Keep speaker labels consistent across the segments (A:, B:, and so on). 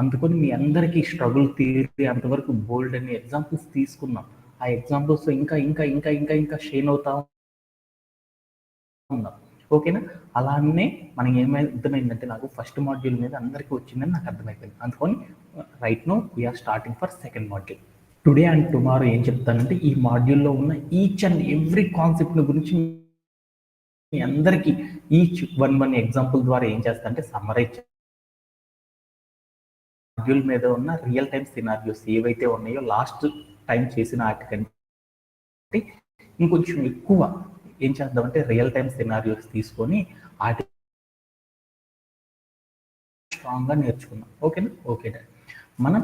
A: అందుకని మీ అందరికీ struggle theory అంతవరకు బోల్డ్ అనే ఎగ్జాంపుల్స్ తీసుకున్నాం. ఆ ఎగ్జాంపుల్స్ ఇంకా ఇంకా ఇంకా ఇంకా ఇంకా షేన్ అవుతా ఉన్నాం. ఓకేనా? అలానే మనకి అర్థమైందంటే నాకు ఫస్ట్ మాడ్యూల్ మీద అందరికీ వచ్చిందని నాకు అర్థమైపోయింది. అందుకని right now we are starting for second module. Today and tomorrow ఏం చెప్తానంటే ఈ మాడ్యూల్లో ఉన్న ఈచ్ అండ్ ఎవ్రీ కాన్సెప్ట్ గురించి మీ అందరికీ ఈచ్ వన్ ఎగ్జాంపుల్ ద్వారా ఏం చేస్తా అంటే సమ్మరైజ్ మాడ్యూల్ మీద ఉన్న రియల్ టైమ్ సినారియోస్ ఏవైతే ఉన్నాయో లాస్ట్ టైం చేసిన వాటికంటే ఇంకొంచెం ఎక్కువ ఏం చేద్దామంటే రియల్ టైమ్ సినారియోస్ తీసుకొని వాటి స్ట్రాంగ్గా నేర్చుకున్నాం. ఓకేనా? ఓకే. మనం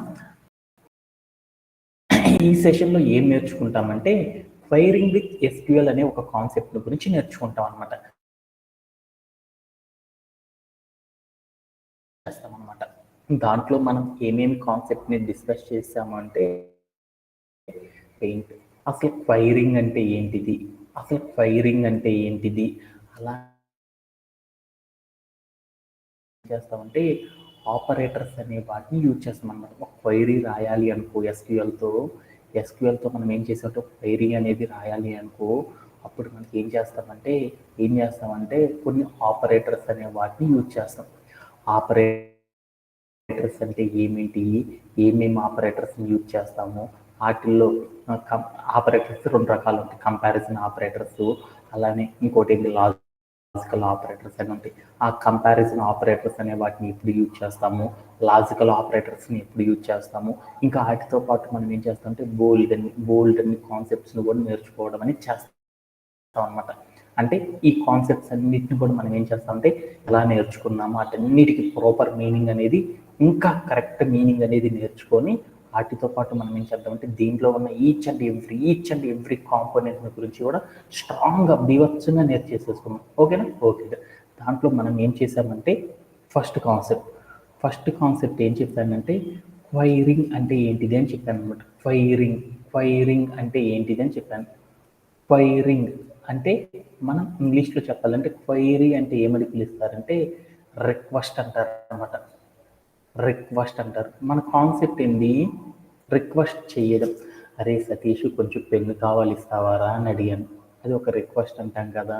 A: ఈ సెషన్లో ఏం నేర్చుకుంటామంటే ఫైరింగ్ విత్ ఎస్క్యూఎల్ అనే ఒక కాన్సెప్ట్ గురించి నేర్చుకుంటాం అనమాట. చేస్తామన్నమాట. దాంట్లో మనం ఏమేమి కాన్సెప్ట్ని డిస్కస్ చేసామంటే పెయింట్, అసలు ఫైరింగ్ అంటే ఏంటిది, అసలు ఫైరింగ్ అంటే ఏంటిది, అలా చేస్తామంటే ఆపరేటర్స్ అనే వాటిని యూజ్ చేస్తాం అన్నమాట. ఒక క్వైరీ రాయాలి అనుకో ఎస్క్యూఎల్తో మనం ఏం చేసామంటే క్వైరీ అనేది రాయాలి అనుకో, అప్పుడు మనకి ఏం చేస్తామంటే కొన్ని ఆపరేటర్స్ అనే వాటిని యూజ్ చేస్తాం. ఆపరేటర్స్ అంటే ఏమిటి, ఏమేమి ఆపరేటర్స్ని యూజ్ చేస్తాము, వాటిల్లో ఆపరేటర్స్ 2 రకాలు ఉంటాయి. కంపారిజన్ ఆపరేటర్స్, అలానే ఇంకోటి ఏంటి లాజికల్ ఆపరేటర్స్ అని ఉంటాయి. ఆ కంపారిజన్ ఆపరేటర్స్ అనే వాటిని ఎప్పుడు యూజ్ చేస్తాము, లాజికల్ ఆపరేటర్స్ని ఎప్పుడు యూజ్ చేస్తాము, ఇంకా వాటితో పాటు మనం ఏం చేస్తామంటే బోల్డ్ అన్ని కాన్సెప్ట్స్ని కూడా నేర్చుకోవడం అనేది చేస్తాం అనమాట. అంటే ఈ కాన్సెప్ట్స్ అన్నిటిని కూడా మనం ఏం చేస్తామంటే ఎలా నేర్చుకున్నాము వాటన్నిటికీ ప్రాపర్ మీనింగ్ అనేది, ఇంకా కరెక్ట్ మీనింగ్ అనేది నేర్చుకొని వాటితో పాటు మనం ఏం చేద్దామంటే దీంట్లో ఉన్న ఈచ్ అండ్ ఎవ్రీ కాంపోనెంట్ గురించి కూడా స్ట్రాంగ్గా బీభత్సంగా నేర్చేసేసుకున్నాం. ఓకేనా? ఓకే. దాంట్లో మనం ఏం చేసామంటే ఫస్ట్ కాన్సెప్ట్ ఏం చెప్పానంటే ఫైరింగ్ అంటే ఏంటిది అని చెప్పాను అనమాట. ఫైరింగ్ అంటే ఏంటిది అని చెప్పాను. ఫైరింగ్ అంటే మనం ఇంగ్లీష్లో చెప్పాలంటే క్వైరీ అంటే ఏమని పిలుస్తారంటే రిక్వెస్ట్ అంటారు అనమాట. మన కాన్సెప్ట్ ఏంటి, రిక్వెస్ట్ చేయడం. అరే సతీష్ కొంచెం పెన్ను కావాలి ఇస్తావారా అని అడిగాను, అది ఒక రిక్వెస్ట్ అంటాం కదా.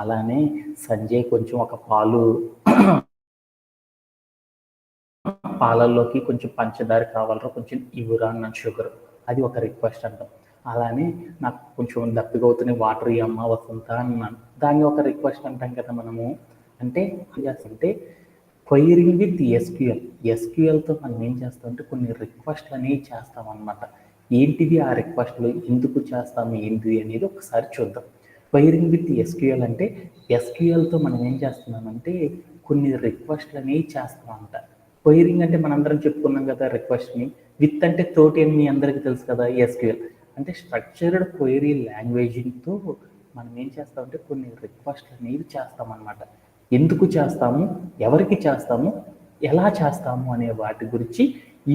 A: అలానే సంజయ్ కొంచెం ఒక పాలల్లోకి కొంచెం పంచదార కావాలరా కొంచెం ఇవ్వరా అన్న షుగర్, అది ఒక రిక్వెస్ట్ అంటాం. అలానే నాకు కొంచెం దప్పిగా అవుతున్నాయి వాటర్ ఇవ్వమ్మా వసంత అన్నాను, దాన్ని ఒక రిక్వెస్ట్ అంటాం కదా మనము. అంటే క్వైరింగ్ విత్ ఎస్క్యూఎల్తో మనం ఏం చేస్తామంటే కొన్ని రిక్వెస్ట్లు అనేవి చేస్తాం అన్నమాట. ఏంటిది ఆ రిక్వెస్ట్లు, ఎందుకు చేస్తాము ఏంటిది అనేది ఒకసారి చూద్దాం. క్వైరింగ్ విత్ ఎస్క్యూఎల్ అంటే ఎస్క్యూఎల్తో మనం ఏం చేస్తున్నామంటే కొన్ని రిక్వెస్ట్లు అనేవి చేస్తామంట. క్వైరింగ్ అంటే మనందరం చెప్పుకున్నాం కదా రిక్వెస్ట్ని, విత్ అంటే తోటి అని మీ అందరికీ తెలుసు కదా. ఎస్క్యూఎల్ అంటే స్ట్రక్చర్డ్ క్వైరీ లాంగ్వేజ్తో మనం ఏం చేస్తామంటే కొన్ని రిక్వెస్ట్లు అనేవి చేస్తామన్నమాట. ఎందుకు చేస్తాము, ఎవరికి చేస్తాము, ఎలా చేస్తాము అనే వాటి గురించి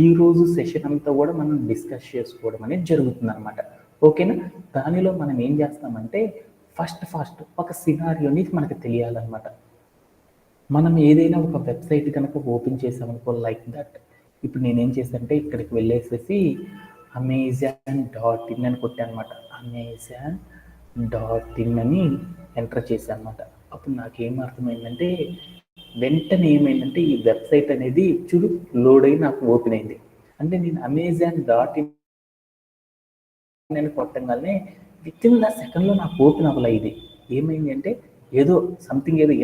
A: ఈరోజు సెషన్ అంతా కూడా మనం డిస్కస్ చేసుకోవడం అనేది జరుగుతుంది అనమాట. ఓకేనా? దానిలో మనం ఏం చేస్తామంటే ఫస్ట్ ఒక సినారియోని మనకు తెలియాలన్నమాట. మనం ఏదైనా ఒక వెబ్సైట్ కనుక ఓపెన్ చేసామనుకో, లైక్ దట్ ఇప్పుడు నేనేం చేశానంటే ఇక్కడికి వెళ్ళేసేసి amazon.in అని కొట్టాను అనమాట. amazon.in అని ఎంటర్ చేశాను అనమాట. అప్పుడు నాకేం అర్థమైందంటే వెంటనే ఏమైందంటే ఈ వెబ్సైట్ అనేది చూడు లోడ్ అయ్యి నాకు ఓపెన్ అయింది. అంటే నేను amazon.in అని కొట్టగానే విత్ ఇన్ ద సెకండ్లో నాకు ఓపెన్ అవ్వలే. ఇది ఏమైంది అంటే ఏదో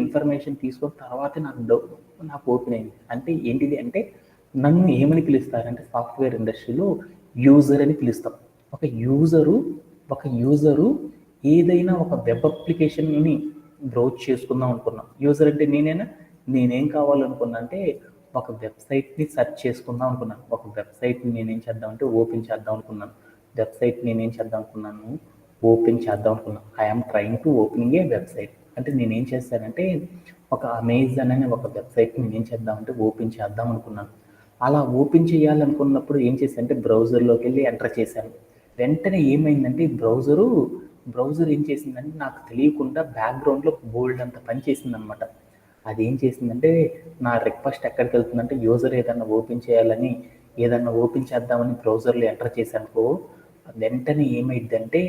A: ఇన్ఫర్మేషన్ తీసుకున్న తర్వాతే నాకు ఓపెన్ అయింది. అంటే ఏంటిది అంటే నన్ను ఏమని పిలుస్తారంటే సాఫ్ట్వేర్ ఇండస్ట్రీలో యూజర్ అని పిలుస్తాం. ఒక యూజరు ఏదైనా ఒక వెబ్ అప్లికేషన్ని బ్రౌజ్ చేసుకుందాం అనుకున్నాం. యూజర్ అంటే నేనేం కావాలనుకున్నా అంటే ఒక వెబ్సైట్ని సెర్చ్ చేసుకుందాం అనుకున్నాను. ఒక వెబ్సైట్ని నేనేం చేద్దామంటే ఓపెన్ చేద్దాం అనుకున్నాను. I'm trying to opening A website. అంటే నేనేం చేశానంటే ఒక అమెజాన్ అనే ఒక వెబ్సైట్ని నేనేం చేద్దామంటే ఓపెన్ చేద్దాం అనుకున్నాను. అలా ఓపెన్ చేయాలనుకున్నప్పుడు ఏం చేశానంటే బ్రౌజర్లోకి వెళ్ళి ఎంటర్ చేశాను. వెంటనే ఏమైందంటే బ్రౌజర్ ఏం చేసిందంటే నాకు తెలియకుండా బ్యాక్గ్రౌండ్లో బోల్డ్ అంత పని చేసిందనమాట. అది ఏం చేసిందంటే నా రిక్వెస్ట్ ఎక్కడికి వెళ్తుందంటే యూజర్ ఏదన్నా ఓపెన్ చేయాలని ఏదన్నా ఓపెన్ చేద్దామని బ్రౌజర్లో ఎంటర్ చేశానుకో వెంటనే ఏమైందంటే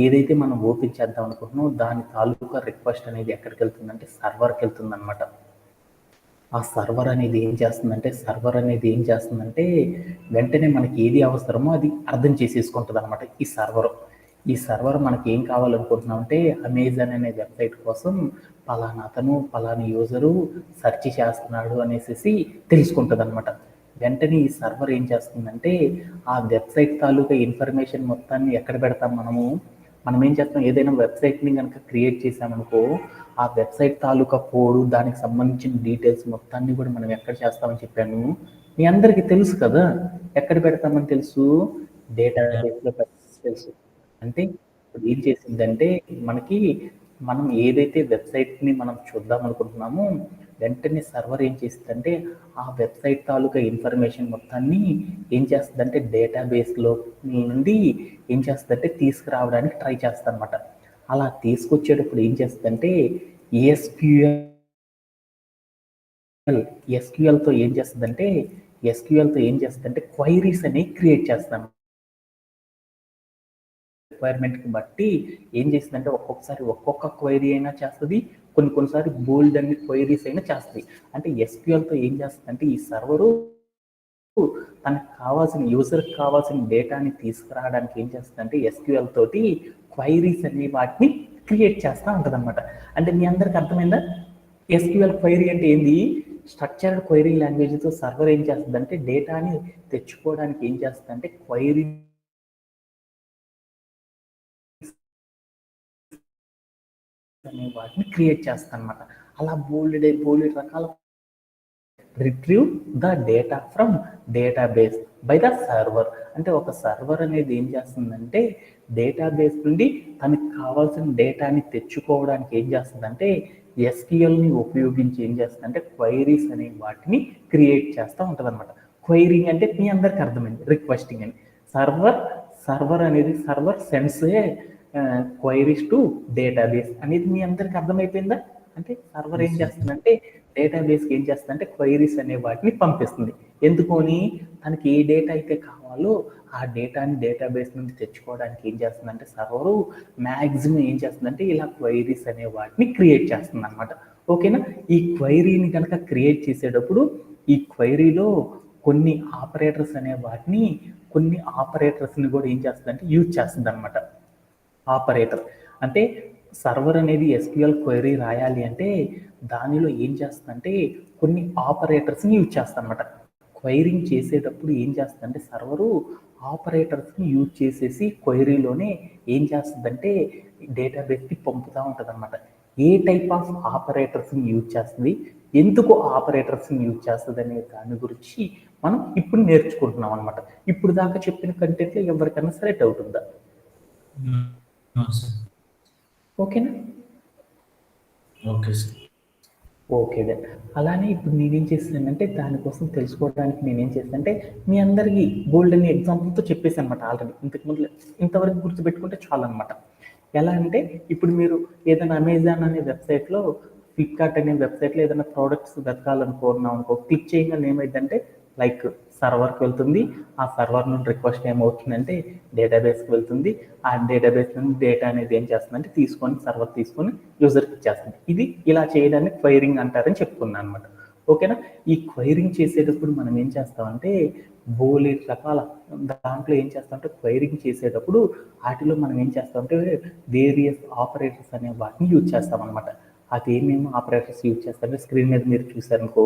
A: ఏదైతే మనం ఓపెన్ చేద్దాం అనుకుంటున్నామో దాని తాలూకా రిక్వెస్ట్ అనేది ఎక్కడికి వెళ్తుందంటే సర్వర్కి వెళ్తుంది అనమాట. ఆ సర్వర్ అనేది ఏం చేస్తుందంటే వెంటనే మనకి ఏది అవసరమో అది అర్థం చేసేసుకుంటుంది అనమాట. ఈ సర్వర్ మనకి ఏం కావాలనుకుంటున్నాం అంటే అమెజాన్ అనే వెబ్సైట్ కోసం పలానా అతను పలానా యూజరు సెర్చ్ చేస్తున్నాడు అనేసి తెలుసుకుంటుంది అనమాట. వెంటనే ఈ సర్వర్ ఏం చేస్తుందంటే ఆ వెబ్సైట్ తాలూకా ఇన్ఫర్మేషన్ మొత్తాన్ని ఎక్కడ పెడతాం మనం ఏం చేస్తాం, ఏదైనా వెబ్సైట్ని కనుక క్రియేట్ చేసామనుకో ఆ వెబ్సైట్ తాలూకా కోడ్ దానికి సంబంధించిన డీటెయిల్స్ మొత్తాన్ని కూడా మనం ఎక్కడ చేస్తామని చెప్పాను, మీ అందరికీ తెలుసు కదా. ఎక్కడ పెడతామని తెలుసు, డేటాబేస్లో తెలుసు. అంటే ఇప్పుడు ఏం చేసిందంటే మనం ఏదైతే వెబ్సైట్ని మనం చూద్దాం అనుకుంటున్నామో వెంటనే సర్వర్ ఏం చేస్తుందంటే ఆ వెబ్సైట్ తాలూకా ఇన్ఫర్మేషన్ మొత్తాన్ని ఏం చేస్తుందంటే డేటాబేస్లో నుండి ఏం చేస్తుందంటే తీసుకురావడానికి ట్రై చేస్తుంది అనమాట. అలా తీసుకొచ్చేటప్పుడు ఏం చేస్తుందంటే ఎస్క్యూఎల్తో ఏం చేస్తుందంటే క్వైరీస్ అనేవి క్రియేట్ చేస్తాను. రిక్వైర్మెంట్కి బట్టి ఏం చేస్తుందంటే ఒక్కొక్కసారి ఒక్కొక్క క్వైరీ అయినా చేస్తుంది, కొన్నిసారి బోల్డ్ అన్ని క్వైరీస్ అయినా చేస్తుంది. అంటే ఎస్క్యూఎల్తో ఏం చేస్తుందంటే ఈ సర్వరు తనకు కావాల్సిన యూజర్కి కావాల్సిన డేటాని తీసుకురావడానికి ఏం చేస్తుందంటే ఎస్క్యూఎల్ తోటి క్వైరీస్ అనే వాటిని క్రియేట్ చేస్తూ ఉంటుంది అనమాట. అంటే మీ అందరికి అర్థమైందా? ఎస్క్యూఎల్ క్వైరీ అంటే ఏంది? స్ట్రక్చర్డ్ క్వైరీ లాంగ్వేజ్తో సర్వర్ ఏం చేస్తుందంటే డేటాని తెచ్చుకోవడానికి ఏం చేస్తుందంటే క్వైరీ అనే వాటిని క్రియేట్ చేస్తాను అనమాట. అలా బోల్డ్ రకాల retrieve the data from database by the server. అంటే ఒక సర్వర్ అనేది ఏం చేస్తుందంటే డేటాబేస్ నుండి తనకి కావాల్సిన డేటాని తెచ్చుకోవడానికి ఏం చేస్తుందంటే ఎస్క్యూఎల్ని ఉపయోగించి ఏం చేస్తుందంటే క్వైరీస్ అనే వాటిని క్రియేట్ చేస్తూ ఉంటుంది అనమాట. క్వైరింగ్ అంటే మీ అందరికి అర్థమైంది, రిక్వెస్టింగ్ అని. సర్వర్ అనేది server sends queries to database అనేది మీ అందరికి అర్థమైపోయిందా? అంటే సర్వర్ ఏం చేస్తుందంటే డేటాబేస్కి ఏం చేస్తుందంటే క్వైరీస్ అనే వాటిని పంపిస్తుంది. ఎందుకని తనకి ఏ డేటా అయితే కావాలో ఆ డేటాని డేటాబేస్ నుండి తెచ్చుకోవడానికి ఏం చేస్తుందంటే సర్వరు మ్యాక్సిమం ఏం చేస్తుందంటే ఇలా క్వైరీస్ అనే వాటిని క్రియేట్ చేస్తుంది అనమాట. ఓకేనా? ఈ క్వైరీని కనుక క్రియేట్ చేసేటప్పుడు ఈ క్వైరీలో కొన్ని ఆపరేటర్స్ని కూడా ఏం చేస్తుందంటే యూజ్ చేస్తుంది అనమాట. ఆపరేటర్ అంటే సర్వర్ అనేది ఎస్క్యూఎల్ క్వైరీ రాయాలి అంటే దానిలో ఏం చేస్తుందంటే కొన్ని ఆపరేటర్స్ని యూజ్ చేస్తాం అనమాట. క్వైరింగ్ చేసేటప్పుడు ఏం చేస్తుందంటే సర్వరు ఆపరేటర్స్ని యూజ్ చేసేసి క్వైరీలోనే ఏం చేస్తుందంటే డేటాబేస్కి పంపుతూ ఉంటుంది అనమాట. ఏ టైప్ ఆఫ్ ఆపరేటర్స్ని యూజ్ చేస్తుంది, ఎందుకు ఆపరేటర్స్ని యూజ్ చేస్తుంది అనే దాని గురించి మనం ఇప్పుడు నేర్చుకుంటున్నాం అనమాట. ఇప్పుడు దాకా చెప్పిన కంటెంట్లో ఎవరికైనా సరే డౌట్ ఉందా? ఓకేనా?
B: Okay sir.
A: Okay then. అలానే ఇప్పుడు నేనేం చేస్తానంటే దానికోసం తెలుసుకోవడానికి నేనేం చేస్తానంటే మీ అందరికీ బోల్డ్ అనే ఎగ్జాంపుల్తో చెప్పేసి అనమాట ఆల్రెడీ. ఇంతవరకు గుర్తుపెట్టుకుంటే చాలు అనమాట. ఎలా అంటే ఇప్పుడు మీరు ఏదైనా అమెజాన్ అనే వెబ్సైట్లో, ఫ్లిప్కార్ట్ అనే వెబ్సైట్లో ఏదైనా ప్రోడక్ట్స్ వెతకాలనుకున్నాం అనుకో, క్లిక్ చేయగానే ఏమైందంటే లైక్ సర్వర్కి వెళ్తుంది. ఆ సర్వర్ నుండి రిక్వెస్ట్ ఏమవుతుందంటే డేటాబేస్కి వెళ్తుంది. ఆ డేటాబేస్ నుండి డేటా అనేది ఏం చేస్తుందంటే సర్వర్ తీసుకొని యూజర్కి ఇచ్చేస్తుంది. ఇది ఇలా చేయడాన్ని క్వైరింగ్ అంటారని చెప్పుకున్నాను అనమాట. ఓకేనా? ఈ క్వైరింగ్ చేసేటప్పుడు మనం ఏం చేస్తామంటే బోలెడ్ రకాల దాంట్లో ఏం చేస్తామంటే క్వైరింగ్ చేసేటప్పుడు వాటిలో మనం ఏం చేస్తామంటే వేరియస్ ఆపరేటర్స్ అనే వాటిని యూజ్ చేస్తాం అనమాట. అది ఏమేమి ఆపరేటర్స్ యూజ్ చేస్తారంటే స్క్రీన్ మీద మీరు చూసారనుకో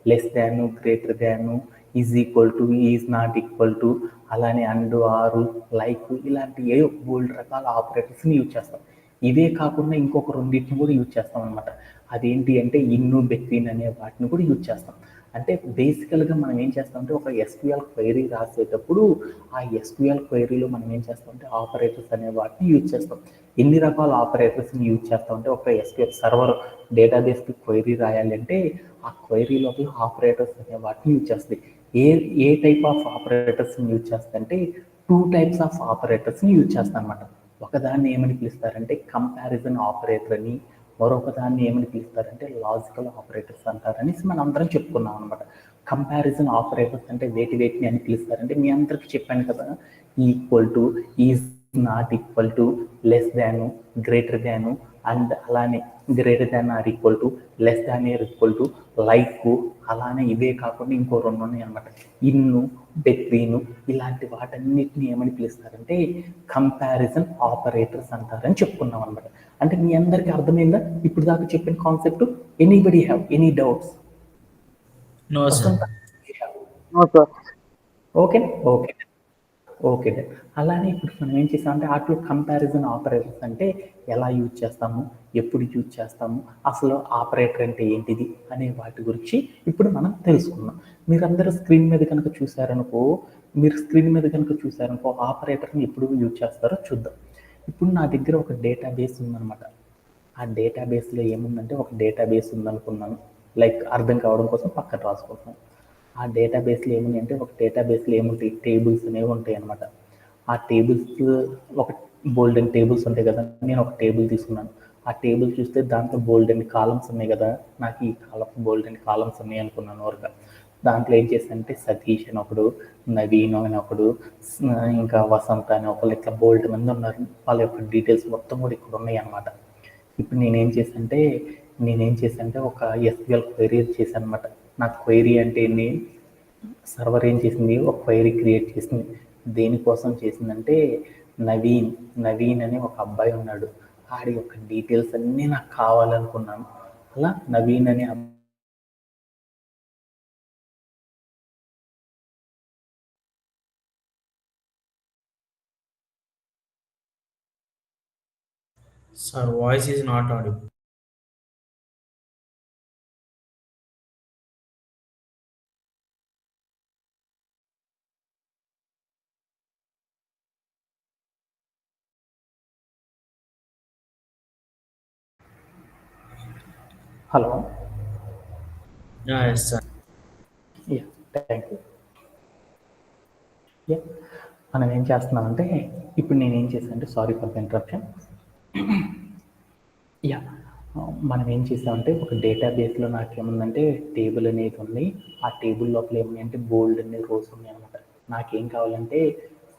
A: less than, greater than, is equal to, is not equal to, అలానే అండ్, ఆరు, లైక్ ఇలాంటి ఏ బోల్డ్ రకాల ఆపరేటర్స్ని యూజ్ చేస్తాం. ఇవే కాకుండా ఇంకొక రెండింటిని కూడా యూజ్ చేస్తాం అనమాట. అదేంటి అంటే ఇన్ను, బెట్వీన్ అనే వాటిని కూడా యూజ్ చేస్తాం. అంటే బేసికల్గా మనం ఏం చేస్తామంటే ఒక ఎస్క్యూఎల్ క్వైరీ రాసేటప్పుడు ఆ ఎస్క్యూఎల్ క్వైరీలో మనం ఏం చేస్తామంటే ఆపరేటర్స్ అనే వాటిని యూజ్ చేస్తాం. ఎన్ని రకాల ఆపరేటర్స్ని యూజ్ చేస్తామంటే ఒక ఎస్క్యూఎల్ సర్వర్ డేటాబేస్కి క్వైరీ రాయాలి అంటే ఆ క్వైరీ లోపల ఆపరేటర్స్ అనే వాటిని యూజ్ చేస్తాయి. ఏ టైప్ ఆఫ్ ఆపరేటర్స్ని యూజ్ చేస్తాయంటే 2 టైప్స్ ఆఫ్ ఆపరేటర్స్ని యూజ్ చేస్తాం అనమాట. ఒకదాన్ని ఏమని పిలుస్తారంటే కంపారిజన్ ఆపరేటర్ అని, మరొక దాన్ని ఏమని పిలుస్తారంటే లాజికల్ ఆపరేటర్స్ అంటారనేసి మనం అందరం చెప్పుకున్నాం అనమాట. కంపారిజన్ ఆపరేటర్స్ అంటే వేటిని అని పిలుస్తారంటే మీ అందరికి చెప్పాను కదా, equal to, is not equal to, less than, greater than, and అలానే greater than or equal to, less than or equal to, like, అలానే ఇవే కాకుండా ఇంకో 2 ఉన్నాయి అనమాట. ఇన్ను, బెట్వీను, ఇలాంటి వాటన్నిటిని ఏమని పిలుస్తారంటే కంపారిజన్ ఆపరేటర్స్ అంటారని చెప్పుకున్నాం అనమాట. అంటే మీ అందరికీ అర్థమైందా ఇప్పుడు దాకా చెప్పిన concept? Anybody have any doubts?
B: No, sir.
C: No, sir.
A: Okay okay okay. అలానే ఇప్పుడు మనం ఏం చేస్తామంటే వాటిలో కంపారిజన్ ఆపరేటర్స్ అంటే ఎలా యూజ్ చేస్తాము, ఎప్పుడు యూజ్ చేస్తాము, అసలు ఆపరేటర్ అంటే ఏంటిది అనే వాటి గురించి ఇప్పుడు మనం తెలుసుకుందాం. మీరందరూ స్క్రీన్ మీద కనుక చూసారనుకో ఆపరేటర్ని ఎప్పుడు యూజ్ చేస్తారో చూద్దాం. ఇప్పుడు నా దగ్గర ఒక డేటాబేస్ ఉందన్నమాట. ఆ డేటాబేస్లో ఏముందంటే ఒక డేటాబేస్ ఉందనుకున్నాను, లైక్ అర్థం కావడం కోసం పక్కన రాసుకుంటున్నాను. ఆ డేటాబేస్లో ఏముందంటే ఒక డేటాబేస్లో ఏముంటాయి, టేబుల్స్ అనేవి ఉంటాయి అన్నమాట. ఆ టేబుల్స్ ఒక బోల్డెన్ టేబుల్స్ ఉంటాయి కదా, నేను ఒక టేబుల్ తీసుకున్నాను. ఆ టేబుల్ చూస్తే దాంట్లో బోల్డెన్ కాలమ్స్ ఉన్నాయి కదా, నాకు ఈ బోల్డెన్ కాలమ్స్ ఉన్నాయి అనుకున్నాను వరకు. దాంట్లో ఏం చేశానంటే సతీష్ అని ఒకడు, నవీన్ అని ఒకడు, ఇంకా వసంత అని ఒకళ్ళు, ఇట్లా బోల్డ్ మంది ఉన్నారు. వాళ్ళ యొక్క డీటెయిల్స్ మొత్తం కూడా ఇక్కడ ఉన్నాయి అన్నమాట. ఇప్పుడు నేనేం చేశానంటే ఒక ఎస్క్యూఎల్ క్వైరీ చేశాను అనమాట. నాకు క్వైరీ అంటే ఏంటి, సర్వర్ ఏం చేసింది, ఒక క్వైరీ క్రియేట్ చేసింది. దేనికోసం చేసిందంటే నవీన్ అనే ఒక అబ్బాయి ఉన్నాడు, ఆడి యొక్క డీటెయిల్స్ అన్నీ నాకు కావాలనుకున్నాను. అలా నవీన్ అనే
B: Sir, voice is not audible.
A: Hello.
B: Yes, sir.
A: Thank you. మనం ఏం చేస్తున్నామంటే ఇప్పుడు నేనేం చేశానంటే, సారీ ఫర్ ద ఇంటరప్షన్. మనం ఏం చేసామంటే ఒక డేటాబేస్లో నాకేముందంటే టేబుల్ అనేది ఉంది. ఆ టేబుల్ లోపల ఏమున్నాయంటే బోల్డ్ అనే రోస్ ఉన్నాయి అనమాట. నాకేం కావాలంటే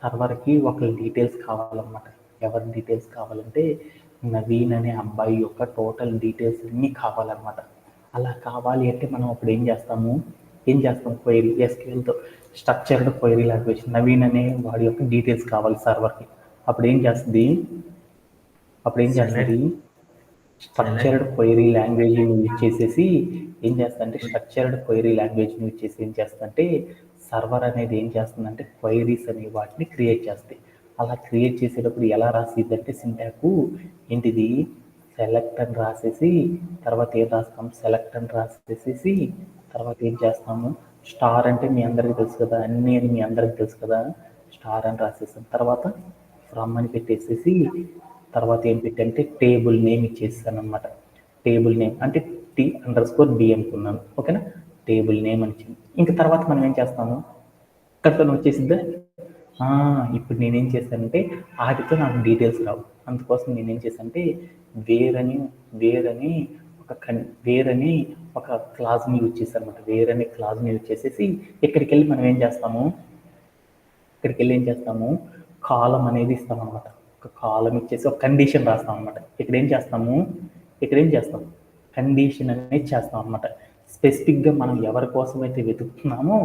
A: సర్వర్కి ఒకరి డీటెయిల్స్ కావాలన్నమాట. ఎవరి డీటెయిల్స్ కావాలంటే నవీన్ అనే అబ్బాయి యొక్క టోటల్ డీటెయిల్స్ అన్నీ కావాలన్నమాట. అలా కావాలి అంటే మనం అప్పుడు ఏం చేస్తాం క్వైరీ, ఎస్క్యూఎల్తో స్ట్రక్చర్డ్ క్వైరీ లాంగ్వేజ్. నవీన్ అనే వాడి యొక్క డీటెయిల్స్ కావాలి సర్వర్కి. అప్పుడు ఏం చేస్తుంది స్ట్రక్చర్డ్ క్వైరీ లాంగ్వేజ్ని యూజ్ చేసేసి ఏం చేస్తుందంటే సర్వర్ అనేది ఏం చేస్తుందంటే క్వైరీస్ అనే వాటిని క్రియేట్ చేస్తాయి. అలా క్రియేట్ చేసేటప్పుడు ఎలా రాసిద్దంటే సింటాకు ఏంటిది, సెలెక్ట్ అని రాసేసి తర్వాత ఏం రాస్తాం, తర్వాత ఏం చేస్తాము, స్టార్ అంటే మీ అందరికీ తెలుసు కదా, అన్నీ అని మీ అందరికీ తెలుసు కదా, స్టార్ అని రాసేసాం. తర్వాత ఫ్రమ్ అని పెట్టేసేసి తర్వాత ఏం పెట్టంటే టేబుల్ నేమ్ ఇచ్చేసాను అనమాట. టేబుల్ నేమ్ అంటే T_B అనుకున్నాను, ఓకేనా. టేబుల్ నేమ్ అని ఇంకా తర్వాత మనం ఏం చేస్తాము, ఇక్కడితో వచ్చేసిద్దా. ఇప్పుడు నేనేం చేశానంటే వాటితో నాకు డీటెయిల్స్ రావు. అందుకోసం నేనేం చేశానంటే వేరని ఒక క్లాజ్ని యూజ్ చేశాను అనమాట. వేరని క్లాజ్ని యూజ్ చేసేసి ఇక్కడికి వెళ్ళి మనం ఏం చేస్తాము, కాలం అనేది ఇస్తాం అనమాట. ఒక కాలం ఇచ్చేసి ఒక కండిషన్ రాస్తాం అనమాట. ఇక్కడ ఏం చేస్తాం కండిషన్ అనేది చేస్తాం అనమాట. స్పెసిఫిక్గా మనం ఎవరి కోసం అయితే వెతుకుతున్నామో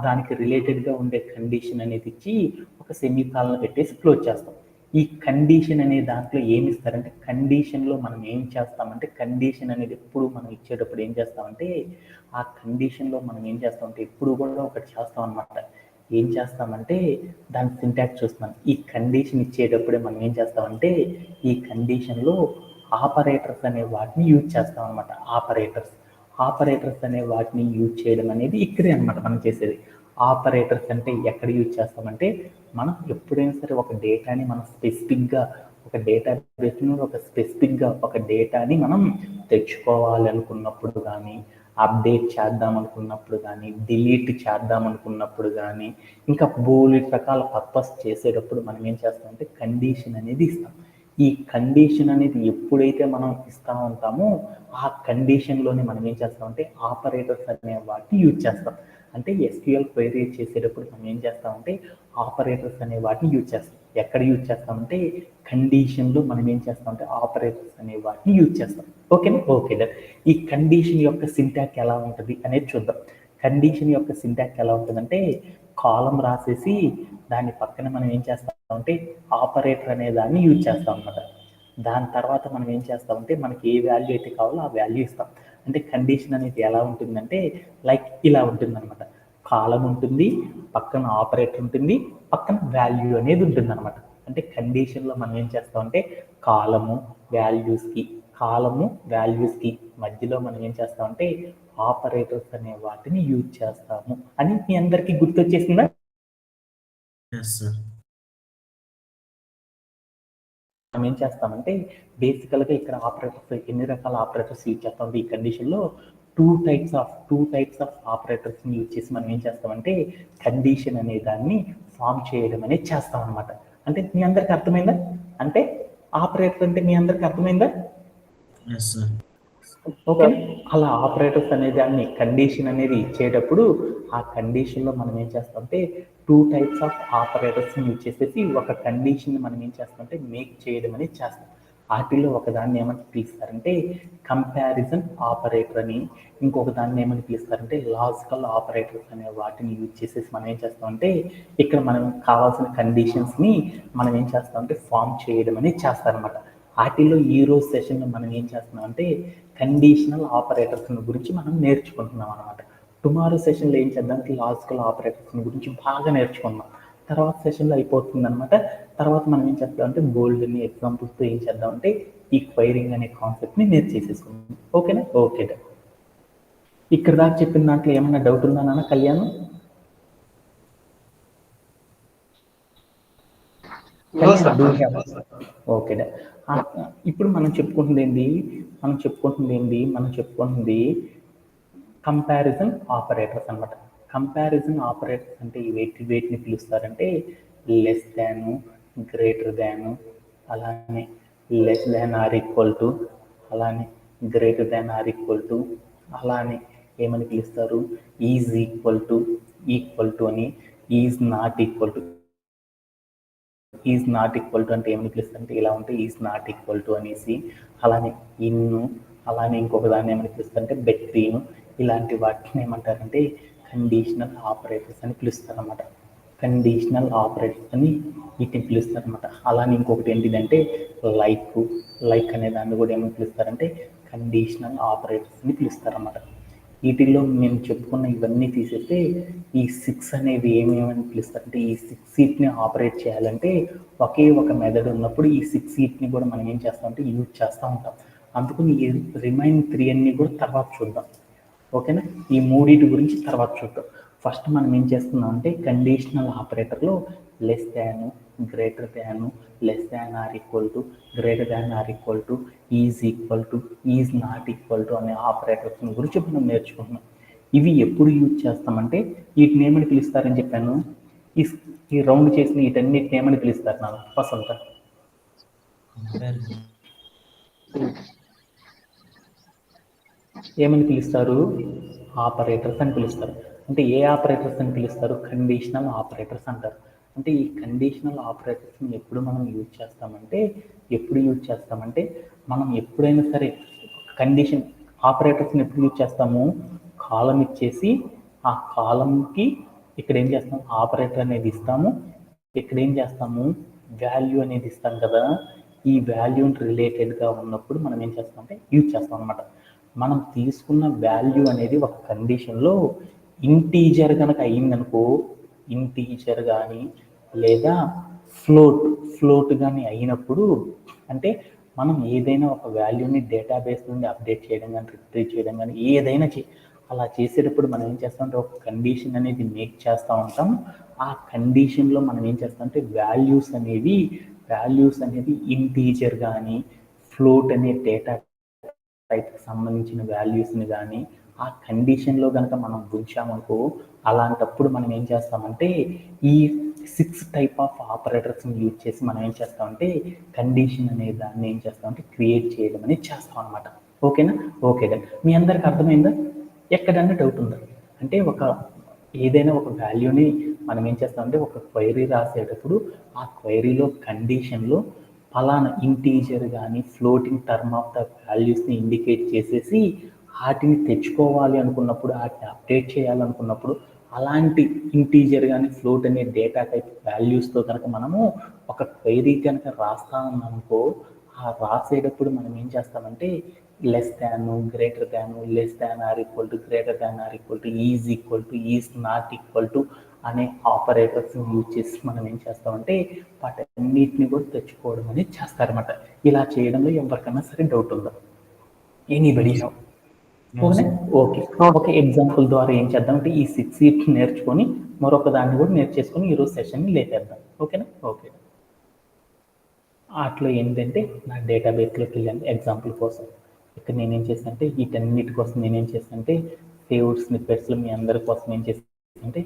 A: దానికి రిలేటెడ్గా ఉండే కండిషన్ అనేది ఇచ్చి ఒక సెమీకాలన్ పెట్టేసి క్లోజ్ చేస్తాం. ఈ కండిషన్ అనే దాంట్లో ఏమి ఇస్తారంటే, కండిషన్లో మనం ఏం చేస్తామంటే కండిషన్ అనేది ఎప్పుడు మనం ఇచ్చేటప్పుడు ఏం చేస్తామంటే ఆ కండిషన్లో మనం ఏం చేస్తామంటే ఎప్పుడు కూడా ఒకటి చేస్తాం అనమాట. ఏం చేస్తామంటే దాని సింటాక్స్ చూస్తున్నాం. ఈ కండిషన్ ఇచ్చేటప్పుడే మనం ఏం చేస్తామంటే ఈ కండిషన్లో ఆపరేటర్స్ అనే వాటిని యూజ్ చేస్తాం అనమాట. ఆపరేటర్స్ అనే వాటిని యూజ్ చేయడం అనేది ఇక్కడే అనమాట మనం చేసేది. ఆపరేటర్స్ అంటే ఎక్కడ యూజ్ చేస్తామంటే మనం ఎప్పుడైనా సరే ఒక డేటాని మనం స్పెసిఫిక్గా ఒక డేటాబేస్ నుండి ఒక డేటాని మనం తెచ్చుకోవాలనుకున్నప్పుడు కానీ, అప్డేట్ చేద్దాం అనుకున్నప్పుడు కానీ, డిలీట్ చేద్దాం అనుకున్నప్పుడు కానీ, ఇంకా బోలెడు రకాల పర్పస్ చేసేటప్పుడు మనం ఏం చేస్తామంటే కండిషన్ అనేది ఇస్తాం. ఈ ఈ కండిషన్ అనేది ఎప్పుడైతే మనం ఇస్తూ ఉంటామో ఆ కండిషన్లోనే మనం ఏం చేస్తామంటే ఆపరేటర్స్ అనే వాటిని యూజ్ చేస్తాం. అంటే ఎస్క్యూఎల్ క్వైరీ చేసేటప్పుడు మనం ఏం చేస్తామంటే ఆపరేటర్స్ అనే వాటిని యూజ్ చేస్తాం. ఎక్కడ యూజ్ చేస్తామంటే కండిషన్లో మనం ఏం చేస్తామంటే ఆపరేటర్స్ అనే వాటిని యూజ్ చేస్తాం. ఓకేనా? ఓకే. ఈ కండిషన్ యొక్క సింటాక్ ఎలా ఉంటుంది అనేది చూద్దాం. కండిషన్ యొక్క సింటాక్ ఎలా ఉంటుందంటే కాలం రాసేసి దాని పక్కన మనం ఏం చేస్తామంటే ఆపరేటర్ అనే దాన్ని యూజ్ చేస్తాం అన్నమాట. దాని తర్వాత మనం ఏం చేస్తామంటే మనకి ఏ వాల్యూ అయితే కావాలో ఆ వాల్యూ ఇస్తాం. అంటే కండిషన్ అనేది ఎలా ఉంటుందంటే లైక్ ఇలా ఉంటుందన్నమాట. కాలం ఉంటుంది, పక్కన ఆపరేటర్ ఉంటుంది, పక్కన వాల్యూ అనేది ఉంటుంది అనమాట. అంటే కండిషన్లో మనం ఏం చేస్తామంటే కాలము వాల్యూస్కి మధ్యలో మనం ఏం చేస్తామంటే ఆపరేటర్స్ అనే వాటిని యూజ్ చేస్తాము అని మీ అందరికీ గుర్తొచ్చేసిందా?
B: Yes, sir.
A: మనం ఏం చేస్తామంటే బేసికల్గా ఇక్కడ ఆపరేటర్స్ ఎన్ని రకాల ఆపరేటర్స్ యూజ్ చేస్తామంటే ఈ కండిషన్లో టూ టైప్స్ ఆఫ్ ఆపరేటర్స్ని యూజ్ చేసి మనం ఏం చేస్తామంటే కండిషన్ అనే దాన్ని ఫామ్ చేయడం అనేది చేస్తాం అనమాట. అంటే మీ అందరికి అర్థమైందా? అంటే ఆపరేటర్ అంటే మీ అందరికి అర్థమైందా?
B: Yes, sir.
A: ఓకే. అలా ఆపరేటర్స్ అనే దాన్ని కండిషన్ అనేది ఇచ్చేటప్పుడు ఆ కండిషన్లో మనం ఏం చేస్తామంటే టూ టైప్స్ ఆఫ్ ఆపరేటర్స్ని యూజ్ చేసేసి ఒక కండిషన్ మనం ఏం చేస్తామంటే మేక్ చేయడం అనేది చేస్తాం. వాటిల్లో ఒకదాన్ని ఏమని పిలుస్తారంటే కంపారిజన్ ఆపరేటర్ అని, ఇంకొక దాన్ని ఏమని పిలుస్తారంటే లాజికల్ ఆపరేటర్స్ అనే వాటిని యూజ్ చేసేసి మనం ఏం చేస్తామంటే ఇక్కడ మనం కావాల్సిన కండిషన్స్ని మనం ఏం చేస్తామంటే ఫామ్ చేయడం అనేది చేస్తారనమాట. వాటిల్లో ఈ రోజు సెషన్లో మనం ఏం చేస్తున్నాం అంటే కండిషనల్ ఆపరేటర్స్ గురించి మనం నేర్చుకుంటున్నాం అనమాట. టుమారో సెషన్లో ఏం చేద్దామంటే లాజికల్ ఆపరేటర్స్ గురించి బాగా నేర్చుకుందాం. తర్వాత సెషన్లో అయిపోతుంది అనమాట. తర్వాత మనం ఏం చేద్దామంటే బోల్డ్ని ఎగ్జాంపుల్స్తో ఏం చేద్దామంటే ఈ క్వైరింగ్ అనే కాన్సెప్ట్ని నేర్చేసేసుకుందాం. ఓకేనా? ఓకే. ఇక్కడ దాకా చెప్పిన దాంట్లో ఏమన్నా డౌట్ ఉందా నాన్న కళ్యాణ్? ఓకే. ఇప్పుడు మనం చెప్పుకుంటుంది ఏంటి? కంపారిజన్ ఆపరేటర్స్ అనమాట. కంపారిజన్ ఆపరేటర్స్ అంటే వేటిని పిలుస్తారంటే లెస్ దాను, గ్రేటర్ దాను, అలానే less than or equal to, అలానే greater than or equal to, అలానే ఏమని పిలుస్తారు ఈజ్ ఈక్వల్ టు అని, ఈజ్ నాట్ ఈక్వల్ టు అంటే ఏమని పిలుస్తారంటే ఇలా ఉంటే ఈజ్ నాట్ ఈక్వల్ టు అనేసి, అలానే ఇన్ను, అలానే ఇంకొక దాన్ని ఏమని పిలుస్తారంటే బెట్వీను, ఇలాంటి వాటిని ఏమంటారంటే కండిషనల్ ఆపరేటర్స్ అని పిలుస్తారన్నమాట. కండిషనల్ ఆపరేటర్స్ అని వీటిని పిలుస్తారన్నమాట. అలానే ఇంకొకటి ఏంటిదంటే లైక్ అనే దాన్ని కూడా ఏమని పిలుస్తారంటే కండిషనల్ ఆపరేటర్స్ అని పిలుస్తారన్నమాట. వీటిల్లో మేము చెప్పుకున్న ఇవన్నీ తీసేస్తే ఈ 6 అనేవి ఏమేమని పిలుస్తారంటే ఈ 6 సీట్ని ఆపరేట్ చేయాలంటే ఒకే ఒక మెథడ్ ఉన్నప్పుడు ఈ 6 సీట్ని కూడా మనం ఏం చేస్తామంటే యూజ్ చేస్తూ ఉంటాం. అందుకని ఈ రిమైన్ 3 అన్ని కూడా తర్వాత చూద్దాం. ఓకేనా? ఈ మూడింటి గురించి తర్వాత చూద్దాం. ఫస్ట్ మనం ఏం చేస్తున్నాం అంటే కండిషనల్ ఆపరేటర్లో less than, greater than, less than or equal to, greater than or equal to, is equal to, is not equal to అనే ఆపరేటర్స్ గురించి మనం నేర్చుకుంటున్నాం. ఇవి ఎప్పుడు యూజ్ చేస్తామంటే వీటిని ఏమని పిలుస్తారని చెప్పాను. ఈ రౌండ్ చేసిన వీటన్నిటిని ఏమని పిలుస్తారు నాకు వసంత? ఏమని పిలుస్తారు? ఆపరేటర్స్ అని పిలుస్తారు. అంటే ఏ ఆపరేటర్స్ అని పిలుస్తారు? కండిషనల్ ఆపరేటర్స్ అంటారు. అంటే ఈ కండిషనల్ ఆపరేటర్స్ని ఎప్పుడు మనం యూజ్ చేస్తామంటే మనం ఎప్పుడైనా సరే కండిషన్ ఆపరేటర్స్ని ఎప్పుడు యూజ్ చేస్తాము? కాలం ఇచ్చేసి ఆ కాలంకి ఇక్కడ ఏం చేస్తాం ఆపరేటర్ అనేది ఇస్తాము, ఇక్కడ ఏం చేస్తాము వాల్యూ అనేది ఇస్తాం కదా. ఈ వాల్యూ రిలేటెడ్గా ఉన్నప్పుడు మనం ఏం చేస్తామంటే యూజ్ చేస్తాం అనమాట. మనం తీసుకున్న వాల్యూ అనేది ఒక కండిషన్లో ఇంటీజర్ కనుక అయిందనుకో, ఇంటీజర్ కానీ లేదా ఫ్లోట్ కానీ అయినప్పుడు, అంటే మనం ఏదైనా ఒక వాల్యూని డేటాబేస్ నుండి అప్డేట్ చేయడం కానీ రిట్రీవ్ చేయడం కానీ ఏదైనా అలా చేసేటప్పుడు మనం ఏం చేస్తామంటే ఒక కండిషన్ అనేది మేక్ చేస్తూ ఉంటాం. ఆ కండిషన్లో మనం ఏం చేస్తామంటే వాల్యూస్ అనేవి ఇంటీజర్ కానీ ఫ్లోట్ అనే డేటా టైప్కి సంబంధించిన వాల్యూస్ని కానీ ఆ కండిషన్లో కనుక మనం ఉంచామనుకో, అలాంటప్పుడు మనం ఏం చేస్తామంటే ఈ 6 టైప్ ఆఫ్ ఆపరేటర్స్ని యూజ్ చేసి మనం ఏం చేస్తామంటే కండిషన్ అనే దాన్ని ఏం చేస్తామంటే క్రియేట్ చేయడం అనేది చేస్తాం అనమాట. ఓకేనా? Okay done. మీ అందరికి అర్థమైందా? ఎక్కడన్నా డౌట్ ఉందా? అంటే ఏదైనా ఒక వాల్యూని మనం ఏం చేస్తామంటే ఒక క్వైరీ రాసేటప్పుడు ఆ క్వైరీలో కండిషన్లో ఫలానా ఇంటీజర్ కానీ ఫ్లోటింగ్ టర్మ్ ఆఫ్ ద వాల్యూస్ని ఇండికేట్ చేసేసి వాటిని తెచ్చుకోవాలి అనుకున్నప్పుడు, వాటిని అప్డేట్ చేయాలనుకున్నప్పుడు అలాంటి ఇంటీజర్ కానీ ఫ్లోట్ అనే డేటా టైప్ వాల్యూస్తో కనుక మనము ఒక క్వైరీ కనుక రాస్తా ఉన్నామనుకో, ఆ రాసేటప్పుడు మనం ఏం చేస్తామంటే less than, greater than, less than or equal to, greater than or equal to, is not equal to అనే ఆపరేటర్స్ యూజ్ చేసి మనం ఏం చేస్తామంటే వాటన్నిటిని కూడా తెచ్చుకోవడం అనేది చేస్తారన్నమాట. ఇలా చేయడంలో ఎవరికైనా సరే డౌట్ ఉందా? Anybody no? Okay okay. ఒక ఎగ్జాంపుల్ ద్వారా ఏం చేద్దామంటే ఈ 6 నేర్చుకొని మరొక దాన్ని కూడా నేర్చేసుకొని ఈరోజు సెషన్ని లేపేద్దాం. ఓకేనా? ఓకే. వాటిలో ఏంటంటే నా డేటాబేస్లోకి వెళ్ళాను ఎగ్జాంపుల్ కోసం. ఇక్కడ నేనేం చేశానంటే వీటన్నిటి కోసం నేనేం చేశానంటే సేవ్డ్ స్నిప్పెట్స్లో మీ అందరి కోసం ఏం చేశానంటే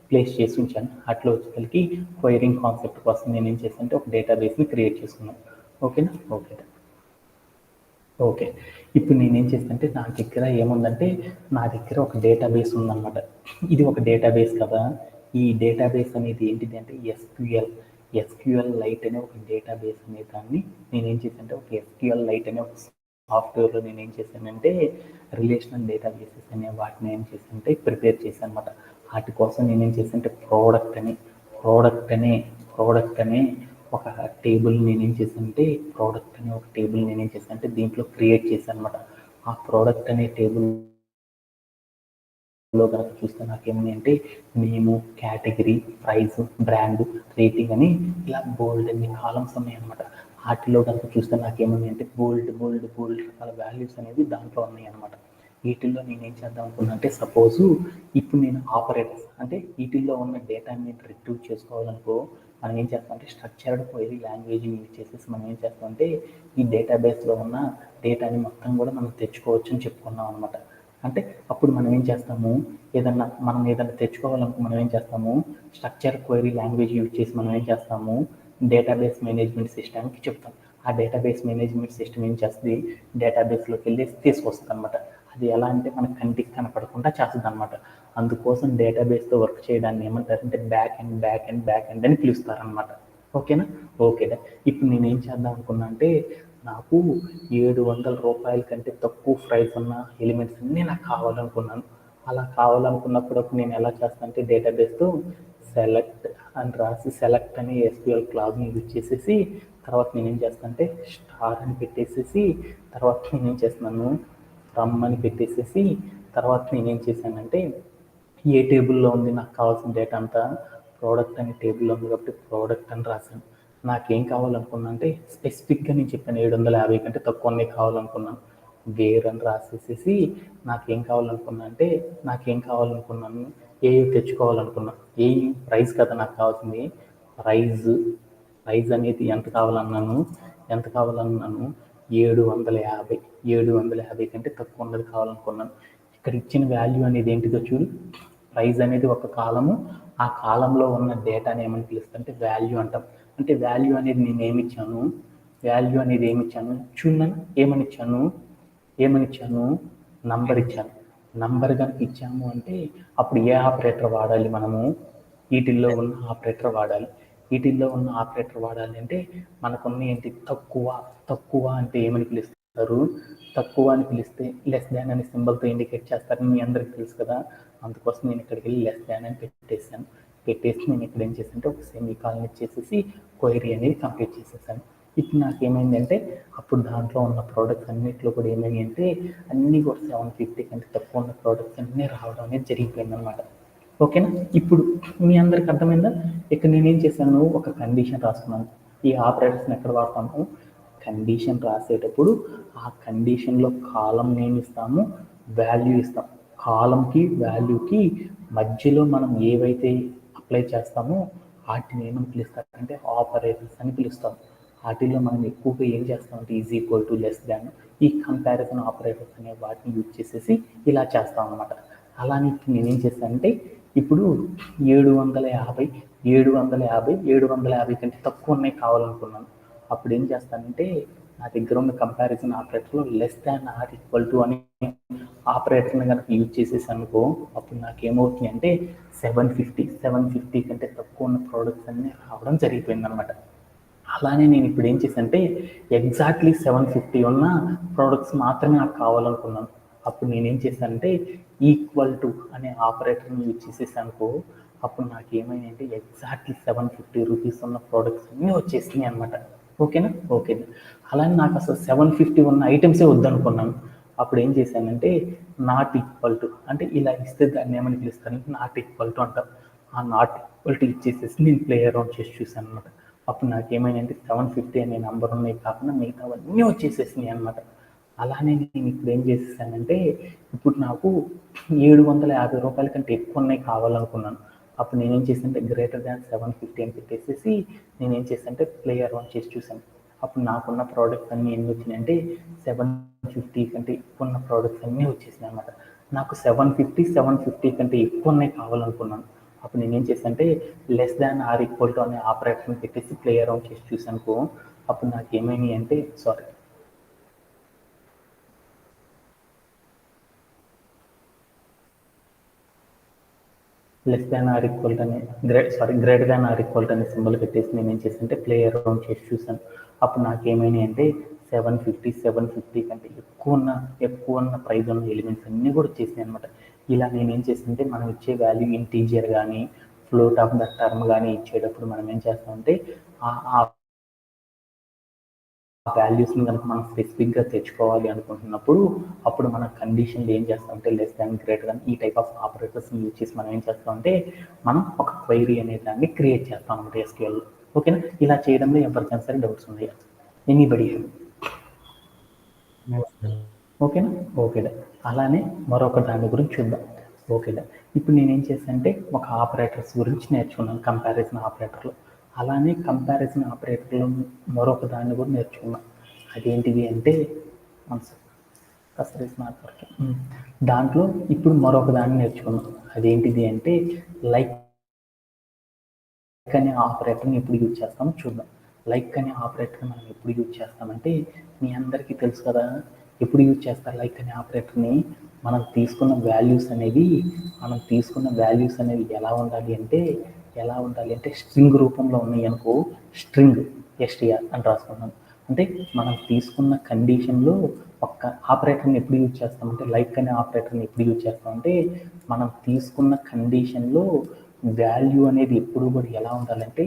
A: ప్లేస్ చేసి ఉంచాను. అట్లా వచ్చేసరికి క్వైరింగ్ కాన్సెప్ట్ కోసం నేనేం చేశానంటే ఒక డేటాబేస్ని క్రియేట్ చేసుకున్నాను. ఓకేనా? ఓకే. ఓకే. ఇప్పుడు నేనేం చేస్తానంటే నా దగ్గర ఏముందంటే నా దగ్గర ఒక డేటాబేస్ ఉందన్నమాట. ఇది ఒక డేటాబేస్ కదా. ఈ డేటాబేస్ అనేది ఏంటిది అంటే ఎస్క్యూఎల్ లైట్ అనే ఒక డేటాబేస్ అనే దాన్ని నేనేం చేశానంటే ఒక ఎస్క్యూఎల్ లైట్ అనే ఒక సాఫ్ట్వేర్లో నేనేం చేశానంటే రిలేషనల్ డేటాబేసెస్ అనే వాటిని ఏం చేశానంటే ప్రిపేర్ చేశాను అనమాట. వాటి కోసం నేనేం చేశానంటే ప్రోడక్ట్ అనే ఒక టేబుల్ నేనేం చేశానంటే దీంట్లో క్రియేట్ చేశాను అనమాట. ఆ ప్రోడక్ట్ అనే టేబుల్లో కనుక చూస్తే నాకేముంది అంటే నేము, కేటగిరీ, ప్రైస్, బ్రాండ్, రేటింగ్ అని ఇలా బోల్డ్ అన్ని కాలమ్స్ ఉన్నాయి అనమాట. వాటిలో కనుక చూస్తే నాకేముంది అంటే బోల్డ్ రకాల వాల్యూస్ అనేవి దాంట్లో ఉన్నాయి అనమాట. వీటిల్లో నేనేం చేద్దాం అనుకున్నా అంటే సపోజు ఇప్పుడు నేను ఆపరేటర్స్ అంటే వీటిల్లో ఉన్న డేటాని నేను రిట్రీవ్ చేసుకోవాలనుకో మనం ఏం చేస్తామంటే స్ట్రక్చర్డ్ క్వైరీ లాంగ్వేజ్ యూజ్ చేసేసి మనం ఏం చేస్తామంటే ఈ డేటాబేస్లో ఉన్న డేటాని మొత్తం కూడా మనం తెచ్చుకోవచ్చు అని చెప్పుకున్నాం అనమాట. అంటే అప్పుడు మనం ఏం చేస్తాము ఏదన్నా తెచ్చుకోవాలనుకో మనం ఏం చేస్తాము స్ట్రక్చర్ క్వైరీ లాంగ్వేజ్ యూజ్ చేసి మనం ఏం చేస్తాము డేటాబేస్ మేనేజ్మెంట్ సిస్టమ్కి చెప్తాం. ఆ డేటాబేస్ మేనేజ్మెంట్ సిస్టమ్ ఏం చేస్తుంది డేటాబేస్లోకి వెళ్ళి తీసుకొస్తుంది అనమాట. అది ఎలా అంటే మన కంటికి కనపడకుండా చేస్తుంది అనమాట. అందుకోసం డేటాబేస్తో వర్క్ చేయడాన్ని ఏమంటారంటే బ్యాక్ ఎండ్ అని పిలుస్తారనమాట. ఓకేనా? ఓకేనా. ఇప్పుడు నేనేం చేద్దాం అనుకున్నా అంటే నాకు 700 రూపాయల కంటే తక్కువ ప్రైస్ ఉన్న ఎలిమెంట్స్ అన్నీ నాకు కావాలనుకున్నాను. అలా కావాలనుకున్నప్పుడు నేను ఎలా చేస్తానంటే డేటాబేస్తో సెలెక్ట్ అని రాసి సెలెక్ట్ అనే ఎస్క్యూఎల్ క్లాజ్ని యూజ్ చేసేసి తర్వాత నేనేం చేస్తానంటే స్టార్ అని పెట్టేసేసి తర్వాత నేనేం చేస్తున్నాను ఫ్రమ్ అని పెట్టేసేసి తర్వాత నేనేం చేశానంటే ఏ టేబుల్లో ఉంది నాకు కావాల్సిన డేటా అంతా ప్రోడక్ట్ అనే టేబుల్లో ఉంది కాబట్టి ప్రోడక్ట్ అని రాశాను. నాకేం కావాలనుకున్నా అంటే స్పెసిఫిక్గా నేను చెప్పాను 750 కంటే తక్కువ ఉన్నాయి కావాలనుకున్నాను. వేర్ అని రాసేసేసి నాకేం కావాలనుకున్నాను తెచ్చుకోవాలనుకున్నాను. ప్రైస్ కదా నాకు కావాల్సింది. ప్రైజ్ అనేది ఎంత కావాలన్నాను 750 కంటే తక్కువ ఉన్నది కావాలనుకున్నాను. ఇక్కడ ఇచ్చిన వాల్యూ అనేది ఏంటిదో చూడు. ప్రైజ్ అనేది ఒక కాలము. ఆ కాలంలో ఉన్న డేటాని ఏమని పిలుస్తాం అంటే వాల్యూ అంటాం. అంటే వాల్యూ అనేది నేను ఏమిచ్చాను చూడన్నా ఏమనిచ్చాను నంబర్ ఇచ్చాను. నంబర్ కనుక ఇచ్చాము అంటే అప్పుడు ఏ ఆపరేటర్ వాడాలి మనము వీటిల్లో ఉన్న ఆపరేటర్ వాడాలి అంటే మనకున్న ఏంటి తక్కువ అంటే ఏమని పిలుస్తారు తక్కువ అని పిలిస్తే లెస్ దాన్ అనే సింబల్తో ఇండికేట్ చేస్తారని మీ అందరికి తెలుసు కదా. అందుకోసం నేను ఇక్కడికి వెళ్ళి లెస్ దాన్ అని పెట్టేసి నేను ఇక్కడ ఏం చేశానంటే ఒక సెమీకాలన్ ఇచ్చేసేసి క్వైరీ అనేది కంప్లీట్ చేసేసాను. ఇప్పుడు నాకేమైందంటే అప్పుడు దాంట్లో ఉన్న ప్రోడక్ట్స్ అన్నింటిలో కూడా ఏమైంది అంటే అన్నీ కూడా 750 కంటే తక్కువ ఉన్న ప్రోడక్ట్స్ అన్నీ రావడం అనేది జరిగిపోయిందనమాట. ఓకేనా? ఇప్పుడు మీ అందరికి అర్థమైందా? ఇక్కడ నేనేం చేశాను ఒక కండిషన్ రాసుకున్నాను. ఈ ఆపరేటర్స్ని ఎక్కడ వాడతాము కండిషన్ రాసేటప్పుడు ఆ కండిషన్లో కాలం నేమ్ ఇస్తాము, వాల్యూ ఇస్తాం. కాలంకి వాల్యూకి మధ్యలో మనం ఏవైతే అప్లై చేస్తామో వాటిని ఏమని పిలుస్తారంటే ఆపరేటర్స్ అని పిలుస్తాం. వాటిల్లో మనం ఎక్కువగా ఏం చేస్తామంటే ఈక్వల్ టు లెస్ దాన్ ఈ కంపారిజన్ ఆపరేటర్స్ అనే వాటిని యూజ్ చేసేసి ఇలా చేస్తాం అనమాట. అలానే నేనేం చేస్తానంటే ఇప్పుడు 750 750 కంటే తక్కువ ఉన్నాయి కావాలనుకున్నాను. అప్పుడు ఏం చేస్తానంటే నా దగ్గర ఉన్న కంపారిజన్ ఆపరేటర్లో less than or equal to అని ఆపరేటర్ని కనుక యూజ్ చేసేసి అనుకో, అప్పుడు నాకేమవుతుంది అంటే 750 కంటే తక్కువ ఉన్న ప్రోడక్ట్స్ అన్నీ రావడం జరిగిపోయింది అనమాట. అలానే నేను ఇప్పుడు ఏం చేశానంటే ఎగ్జాక్ట్లీ 750 ఉన్న ప్రోడక్ట్స్ మాత్రమే నాకు కావాలనుకున్నాను. అప్పుడు నేనేం చేశానంటే ఈక్వల్ టు అనే ఆపరేటర్ని యూజ్ చేసేసి అనుకో, అప్పుడు నాకు ఏమైందంటే ఎగ్జాక్ట్లీ 750 రూపీస్ ఉన్న ప్రోడక్ట్స్ అన్నీ వచ్చేసినాయి అనమాట. ఓకేనా? ఓకేనా. అలానే నాకు అసలు 750 ఉన్న ఐటమ్సే వద్దనుకున్నాను. అప్పుడు ఏం చేశానంటే నాట్ ఈక్వల్ టు, అంటే ఇలా ఇస్తే దాన్ని ఏమని పిలుస్తానంటే నాట్ ఈక్వల్ టు అంటారు. ఆ నాట్ ఈక్వల్ టు ఇచ్చేసేసి నేను ప్లే అరౌండ్ చేసి చూశాను అనమాట. అప్పుడు నాకు ఏమైందంటే 750 అనే నెంబర్ ఉన్నాయి కాకుండా మిగతావన్నీ వచ్చేసేసినాయి అనమాట. అలానే నేను ఇప్పుడు ఏం చేసేసానంటే ఇప్పుడు నాకు 750 రూపాయల కంటే ఎక్కువ ఉన్నాయి కావాలనుకున్నాను. అప్పుడు నేనేం చేశానంటే గ్రేటర్ దాన్ 750 అని పెట్టేసేసి నేనేం చేశానంటే ప్లే అరౌండ్ చేసి చూశాను. అప్పుడు నాకున్న ప్రోడక్ట్స్ అన్నీ ఎన్ని వచ్చినాయంటే 750 కంటే ఎక్కువ ఉన్న ప్రోడక్ట్స్ అన్నీ వచ్చేసినాయి అనమాట. నాకు 750 కంటే ఎక్కువ ఉన్నాయి కావాలనుకున్నాను. అప్పుడు నేనేం చేశానంటే less than or equal to అనే ఆపరేటర్ని పెట్టేసి ప్లే అరౌండ్ చేసి చూసానుకో, అప్పుడు నాకు ఏమైనాయి అంటే less than or equal to అనే greater than or equal to అనే సింబల్ పెట్టేసి నేను ఏం చేశానంటే ప్లే అరౌండ్ చేసి చూసాను. అప్పుడు నాకు ఏమైనాయి అంటే 750 కంటే ఎక్కువ ఉన్న ప్రైజ్ ఉన్న ఎలిమెంట్స్ అన్నీ కూడా వచ్చేసినాయి అనమాట. ఇలా నేను ఏం చేస్తుంటే మనం ఇచ్చే వాల్యూ ఇంటీజర్ కానీ ఫ్లోట్ ఆఫ్ ద టర్మ్ కానీ ఇచ్చేటప్పుడు మనం ఏం చేస్తామంటే ఆ వాల్యూస్ని కనుక మనం స్పెసిఫిక్గా తెచ్చుకోవాలి అనుకుంటున్నప్పుడు అప్పుడు మన కండిషన్లు ఏం చేస్తామంటే లెస్ దాన్ గ్రేటర్ దాన్ ఈ టైప్ ఆఫ్ ఆపరేటర్స్ని యూజ్ చేసి మనం ఏం చేస్తామంటే మనం ఒక క్వైరీ అనే దాన్ని క్రియేట్ చేస్తాం అనమాట SQL. ఓకేనా? ఇలా చేయడంలో ఎవరికైనా సరే డౌట్స్ ఉన్నాయా? ఎనీబడి? ఓకేనా? ఓకేదా. అలానే మరొక దాని గురించి చూద్దాం. ఓకేదా. ఇప్పుడు నేనేం చేశానంటే ఒక ఆపరేటర్స్ గురించి నేర్చుకున్నాను, కంపారిజన్ ఆపరేటర్లు. అలానే కంపారిజన్ ఆపరేటర్లో మరొక దాన్ని కూడా నేర్చుకున్నాం. అదేంటిది అంటే దాంట్లో ఇప్పుడు మరొక దాన్ని నేర్చుకున్నాం. అదేంటిది అంటే లైక్ అనే ఆపరేటర్ని ఎప్పుడు యూజ్ చేస్తామో చూద్దాం. లైక్ అనే ఆపరేటర్ మనం ఎప్పుడు యూజ్ చేస్తామంటే మీ అందరికీ తెలుసు కదా, ఎప్పుడు యూజ్ చేస్తారు లైక్ అనే ఆపరేటర్ని? మనం తీసుకున్న వాల్యూస్ అనేవి ఎలా ఉండాలి అంటే స్ట్రింగ్ రూపంలో ఉన్నాయి అనుకో, స్ట్రింగ్ STR అని రాసుకున్నాం. అంటే మనం తీసుకున్న కండిషన్లో ఒక ఆపరేటర్ని ఎప్పుడు యూజ్ చేస్తామంటే లైక్ అనే ఆపరేటర్ని ఎప్పుడు యూజ్ చేస్తామంటే మనం తీసుకున్న కండిషన్లో వాల్యూ అనేది ఎప్పుడు కూడా ఎలా ఉండాలంటే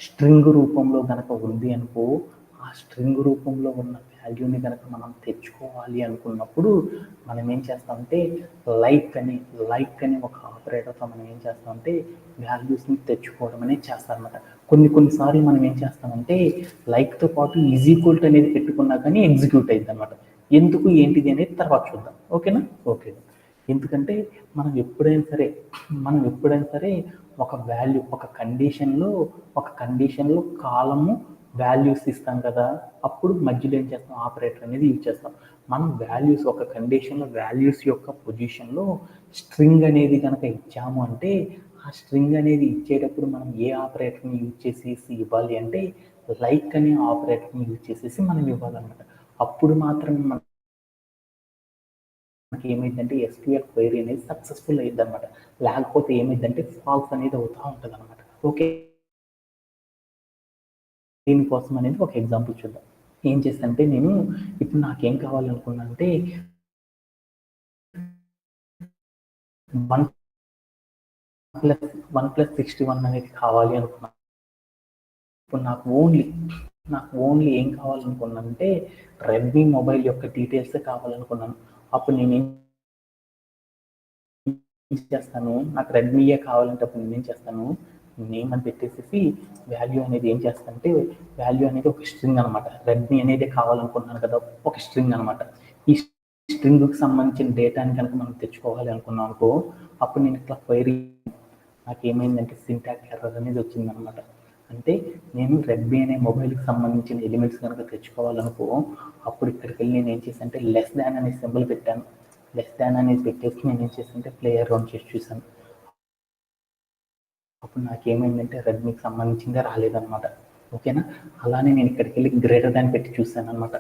A: స్ట్రింగ్ రూపంలో కనుక ఉంది అనుకో, ఆ స్ట్రింగ్ రూపంలో ఉన్న వాల్యూని కనుక మనం తెచ్చుకోవాలి అనుకున్నప్పుడు మనం ఏం చేస్తామంటే లైక్ అని ఒక ఆపరేటర్తో మనం ఏం చేస్తామంటే వాల్యూస్ని తెచ్చుకోవడం అనేది చేస్తామన్నమాట. కొన్నిసార్లు మనం ఏం చేస్తామంటే లైక్తో పాటు ఈజ్ ఈక్వల్ టు అనేది పెట్టుకున్నా కానీ ఎగ్జిక్యూట్ అయింది అనమాట. ఎందుకు ఏంటిది అనేది తర్వాత చూద్దాం. ఓకేనా? ఓకే. ఎందుకంటే మనం ఎప్పుడైనా సరే ఒక వాల్యూ ఒక కండిషన్లో కాలము వాల్యూస్ ఇస్తాం కదా, అప్పుడు మధ్యలో ఏం చేస్తాం ఆపరేటర్ అనేది యూజ్ చేస్తాం. మనం వాల్యూస్ ఒక కండిషన్లో వాల్యూస్ యొక్క పొజిషన్లో స్ట్రింగ్ అనేది కనుక ఇచ్చాము అంటే ఆ స్ట్రింగ్ అనేది ఇచ్చేటప్పుడు మనం ఏ ఆపరేటర్ని యూజ్ చేసేసి ఇవ్వాలి అంటే లైక్ అనే ఆపరేటర్ని యూజ్ చేసేసి మనం ఇవ్వాలన్నమాట. అప్పుడు మాత్రమే మనకి ఏమైందంటే SQL క్వైరీ అనేది సక్సెస్ఫుల్ అయ్యిద్ది అనమాట. లేకపోతే ఏమైందంటే ఫాల్స్ అనేది అవుతూ ఉంటుంది అనమాట. ఓకే. దీనికోసం అనేది ఒక ఎగ్జాంపుల్ చూద్దాం. ఏం చేస్తానంటే నేను ఇప్పుడు నాకేం కావాలనుకున్నా అంటే 1+61 అనేది కావాలి అనుకున్నాను. ఇప్పుడు నాకు ఓన్లీ ఏం కావాలనుకున్నానంటే రెడ్మీ మొబైల్ యొక్క డీటెయిల్సే కావాలనుకున్నాను. అప్పుడు నేను ఏం చేస్తాను, నాకు రెడ్మీయే కావాలంటే అప్పుడు నేనేం చేస్తాను, నేమ్ అని పెట్టేసేసి వాల్యూ అనేది ఏం చేస్తానంటే వాల్యూ అనేది ఒక స్ట్రింగ్ అనమాట. రెడ్మీ అనేది కావాలనుకుంటున్నాను కదా, ఒక స్ట్రింగ్ అనమాట. ఈ స్ట్రింగ్కి సంబంధించిన డేటాని కనుక మనం తెచ్చుకోవాలి అనుకున్నాం అనుకో, అప్పుడు నేను ఇట్లా క్వైరీ నాకు ఏమైందంటే సింటాక్స్ ఎర్రర్ అనేది వచ్చిందనమాట. అంటే నేను రెడ్మీ అనే మొబైల్కి సంబంధించిన ఎలిమెంట్స్ కనుక తెచ్చుకోవాలనుకో, అప్పుడు ఇక్కడికి వెళ్ళి నేను ఏం చేశానంటే లెస్ దాన్ అనే సింబల్ పెట్టాను. లెస్ దాన్ అనేది పెట్టేసి నేను ఏం చేశానంటే ప్లే అరౌండ్ చేసి చూశాను. అప్పుడు నాకేమైందంటే రెడ్మీకి సంబంధించిందే రాలేదన్నమాట. ఓకేనా, అలానే నేను ఇక్కడికి వెళ్ళి గ్రేటర్ దాన్ పెట్టి చూశాను అనమాట.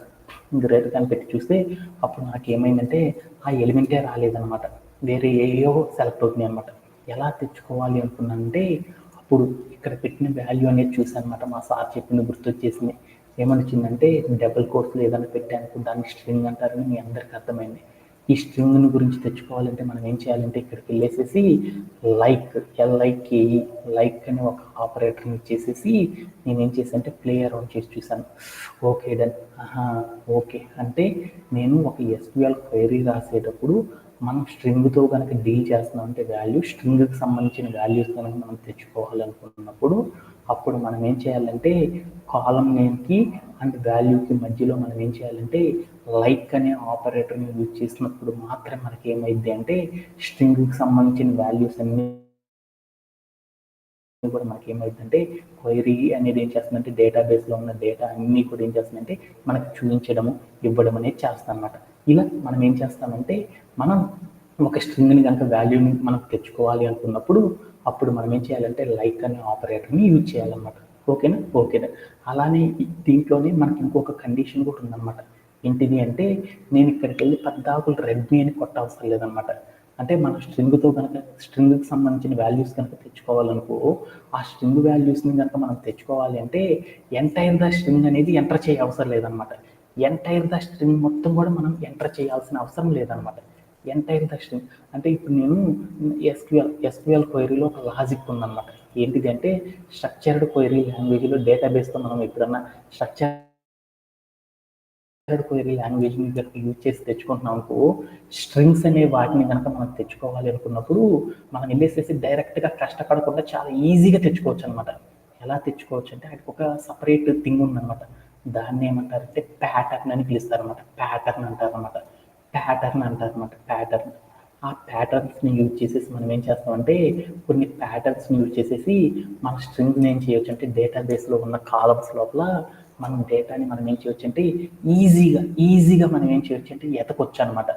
A: గ్రేటర్ దాన్ పెట్టి చూస్తే అప్పుడు నాకేమైందంటే ఆ ఎలిమెంటే రాలేదన్నమాట, వేరే ఏయో సెలెక్ట్ అవుతున్నాయి అనమాట. ఎలా తెచ్చుకోవాలి అనుకున్నానంటే అప్పుడు ఇక్కడ పెట్టిన వాల్యూ అనేది చూసాను అనమాట. మా సార్ చెప్పింది గుర్తొచ్చేసింది. ఏమనిచ్చిందంటే డబుల్ కోట్స్లో ఏదైనా పెట్టాను దాన్ని స్ట్రింగ్ అంటారని మీ అందరికీ అర్థమైంది. ఈ స్ట్రింగ్ని గురించి తెచ్చుకోవాలంటే మనం ఏం చేయాలంటే ఇక్కడికి వెళ్ళేసేసి LIKE లైక్ అని ఒక ఆపరేటర్ని ఇచ్చేసేసి నేనేం చేశాను అంటే ప్లే అరౌండ్ చేసి చూశాను. ఓకే డన్, ఓకే అంటే నేను ఒక SQL క్వైరీ రాసేటప్పుడు మనం స్ట్రింగ్తో కనుక డీల్ చేస్తున్నాం అంటే స్ట్రింగ్కి సంబంధించిన వాల్యూస్ కనుక మనం తెచ్చుకోవాలనుకున్నప్పుడు అప్పుడు మనం ఏం చేయాలంటే కాలం నేమ్కి అండ్ వాల్యూకి మధ్యలో మనం ఏం చేయాలంటే లైక్ అనే ఆపరేటర్ని యూజ్ చేసినప్పుడు మాత్రం మనకి ఏమైంది అంటే స్ట్రింగ్కి సంబంధించిన వాల్యూస్ అన్నీ కూడా మనకి ఏమైందంటే క్వైరీ అనేది ఏం చేస్తుందంటే డేటాబేస్లో ఉన్న డేటా అన్నీ కూడా ఏం చేస్తుందంటే మనకి చూపించడము ఇవ్వడం అనేది చేస్తాం అన్నమాట. ఇలా మనం ఏం చేస్తామంటే మనం ఒక స్ట్రింగ్ని కనుక వాల్యూని మనం తెచ్చుకోవాలి అనుకున్నప్పుడు అప్పుడు మనం ఏం చేయాలంటే లైక్ అనే ఆపరేటర్ని యూజ్ చేయాలన్నమాట. ఓకేనా. అలానే దీంట్లోనే మనకి ఇంకొక కండిషన్ కూడా ఉందన్నమాట. ఏంటిది అంటే నేను ఇక్కడికి వెళ్ళి పద్దాకులు రెడ్మీ అని కొట్టవసరం లేదనమాట. అంటే మన స్ట్రింగ్కి సంబంధించిన వాల్యూస్ కనుక తెచ్చుకోవాలనుకో ఆ స్ట్రింగ్ వాల్యూస్ని కనుక మనం తెచ్చుకోవాలి అంటే ఎంటైర్ ద స్ట్రింగ్ అనేది ఎంటర్ చేయ అవసరం లేదనమాట. ఎంటైర్ ద స్ట్రింగ్ మొత్తం కూడా మనం ఎంటర్ చేయాల్సిన అవసరం లేదనమాట. ఎంటైర్ ద స్ట్రింగ్ అంటే ఇప్పుడు నేను ఎస్క్యూఎల్ క్వైరీలో ఒక లాజిక్ ఉందన్నమాట. ఏంటిది అంటే స్ట్రక్చర్డ్ క్వైరీ లాంగ్వేజ్లో డేటాబేస్తో మనం ఎప్పుడన్నా స్ట్రక్చర్డ్ క్వైరీ లాంగ్వేజ్ని కనుక యూజ్ చేసి తెచ్చుకుంటున్నాం అనుకో స్ట్రింగ్స్ అనే వాటిని కనుక మనం తెచ్చుకోవాలి అనుకున్నప్పుడు మనం వెళ్ళేసేసి డైరెక్ట్గా కష్టపడకుండా చాలా ఈజీగా తెచ్చుకోవచ్చు అనమాట. ఎలా తెచ్చుకోవచ్చు అంటే వాటికి ఒక సపరేట్ థింగ్ ఉందన్నమాట. దాన్ని ఏమంటారంటే ప్యాటర్న్ అని పిలుస్తారనమాట. ప్యాటర్న్ అంటారనమాట. ఆ ప్యాటర్న్స్ని యూజ్ చేసేసి మనం ఏం చేస్తామంటే కొన్ని ప్యాటర్న్స్ని యూజ్ చేసేసి మన స్ట్రింగ్ని ఏం చేయొచ్చు అంటే డేటాబేస్లో ఉన్న కాలమ్స్ లోపల మనం డేటాని మనం ఏం చేయొచ్చు అంటే ఈజీగా మనం ఏం చేయొచ్చు అంటే ఎతకొచ్చు అనమాట.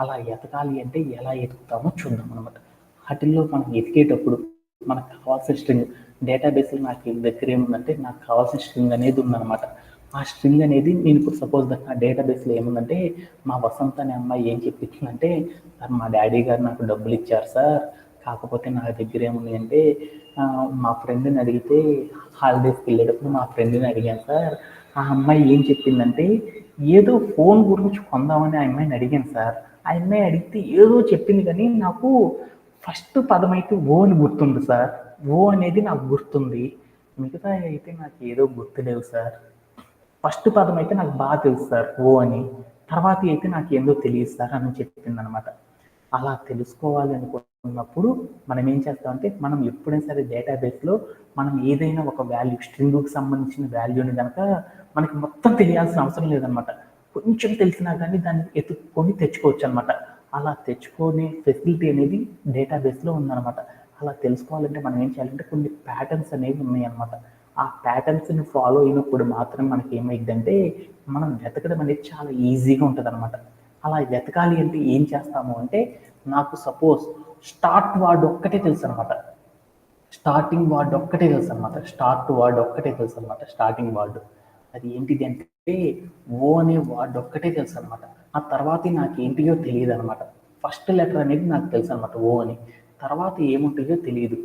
A: అలా ఎతకాలి అంటే ఎలా ఎతుకుతామో చూద్దాం అనమాట. వాటిల్లో మనం ఎతికేటప్పుడు మనకు కావాల్సిన స్ట్రింగ్ డేటాబేస్లో నాకు దగ్గర ఏముందంటే నాకు కావాల్సిన స్ట్రింగ్ అనేది ఉందన్నమాట. ఆ స్ట్రింగ్ అనేది నేను ఇప్పుడు సపోజ్ నా డేటాబేస్లో ఏముందంటే మా వసంత అనే అమ్మాయి ఏం చెప్పిందంటే సార్ మా డాడీ గారు నాకు డబ్బులు ఇచ్చారు సార్, కాకపోతే నా దగ్గర ఏముంది అంటే మా ఫ్రెండ్ని అడిగితే హాలిడేస్కి వెళ్ళేటప్పుడు మా ఫ్రెండ్ని అడిగాను సార్, ఆ అమ్మాయి ఏం చెప్పిందంటే ఏదో ఫోన్ గురించి కొందామని ఆ అమ్మాయిని అడిగాను సార్. ఆ అమ్మాయి అడిగితే ఏదో చెప్పింది కానీ నాకు ఫస్ట్ పదం అయితే ఓ అని గుర్తుంది సార్. ఓ అనేది నాకు గుర్తుంది, మిగతా అయితే నాకు ఏదో గుర్తులేవు సార్. ఫస్ట్ పదం అయితే నాకు బాగా తెలుసు సార్ ఓ అని, తర్వాత అయితే నాకు ఏందో తెలియదు సార్ అని చెప్పింది అనమాట. అలా తెలుసుకోవాలి అనుకున్నప్పుడు మనం ఏం చేస్తామంటే మనం ఎప్పుడైనా సరే డేటాబేస్లో మనం ఏదైనా ఒక వాల్యూ స్ట్రింగ్కి సంబంధించిన వాల్యూని కనుక మనకి మొత్తం తెలియాల్సిన అవసరం లేదనమాట. కొంచెం తెలిసినా కానీ దాన్ని ఎత్తుక్కొని తెచ్చుకోవచ్చు అనమాట. అలా తెచ్చుకునే ఫెసిలిటీ అనేది డేటాబేస్లో ఉందన్నమాట. అలా తెలుసుకోవాలంటే మనం ఏం చేయాలంటే కొన్ని ప్యాటర్న్స్ అనేవి ఉన్నాయి అన్నమాట. ఆ ప్యాటర్న్స్ని ఫాలో అయినప్పుడు మాత్రం మనకి ఏమైందంటే మనం వెతకడం అనేది చాలా ఈజీగా ఉంటుంది అనమాట. అలా వెతకాలి అంటే ఏం చేస్తాము అంటే నాకు సపోజ్ స్టార్ట్ వర్డ్ ఒక్కటే తెలుసు అనమాట. స్టార్టింగ్ వర్డ్ ఒక్కటే తెలుసు అనమాట. స్టార్టింగ్ వర్డ్ అది ఏంటిది అంటే ఓ అనే వర్డ్ ఒక్కటే తెలుసు అనమాట. ఆ తర్వాత నాకు ఏంటియో తెలియదు అనమాట. ఫస్ట్ లెటర్ అనేది నాకు తెలుసు అనమాట ఓ అని, తర్వాత ఏముంటుందో తెలియదు.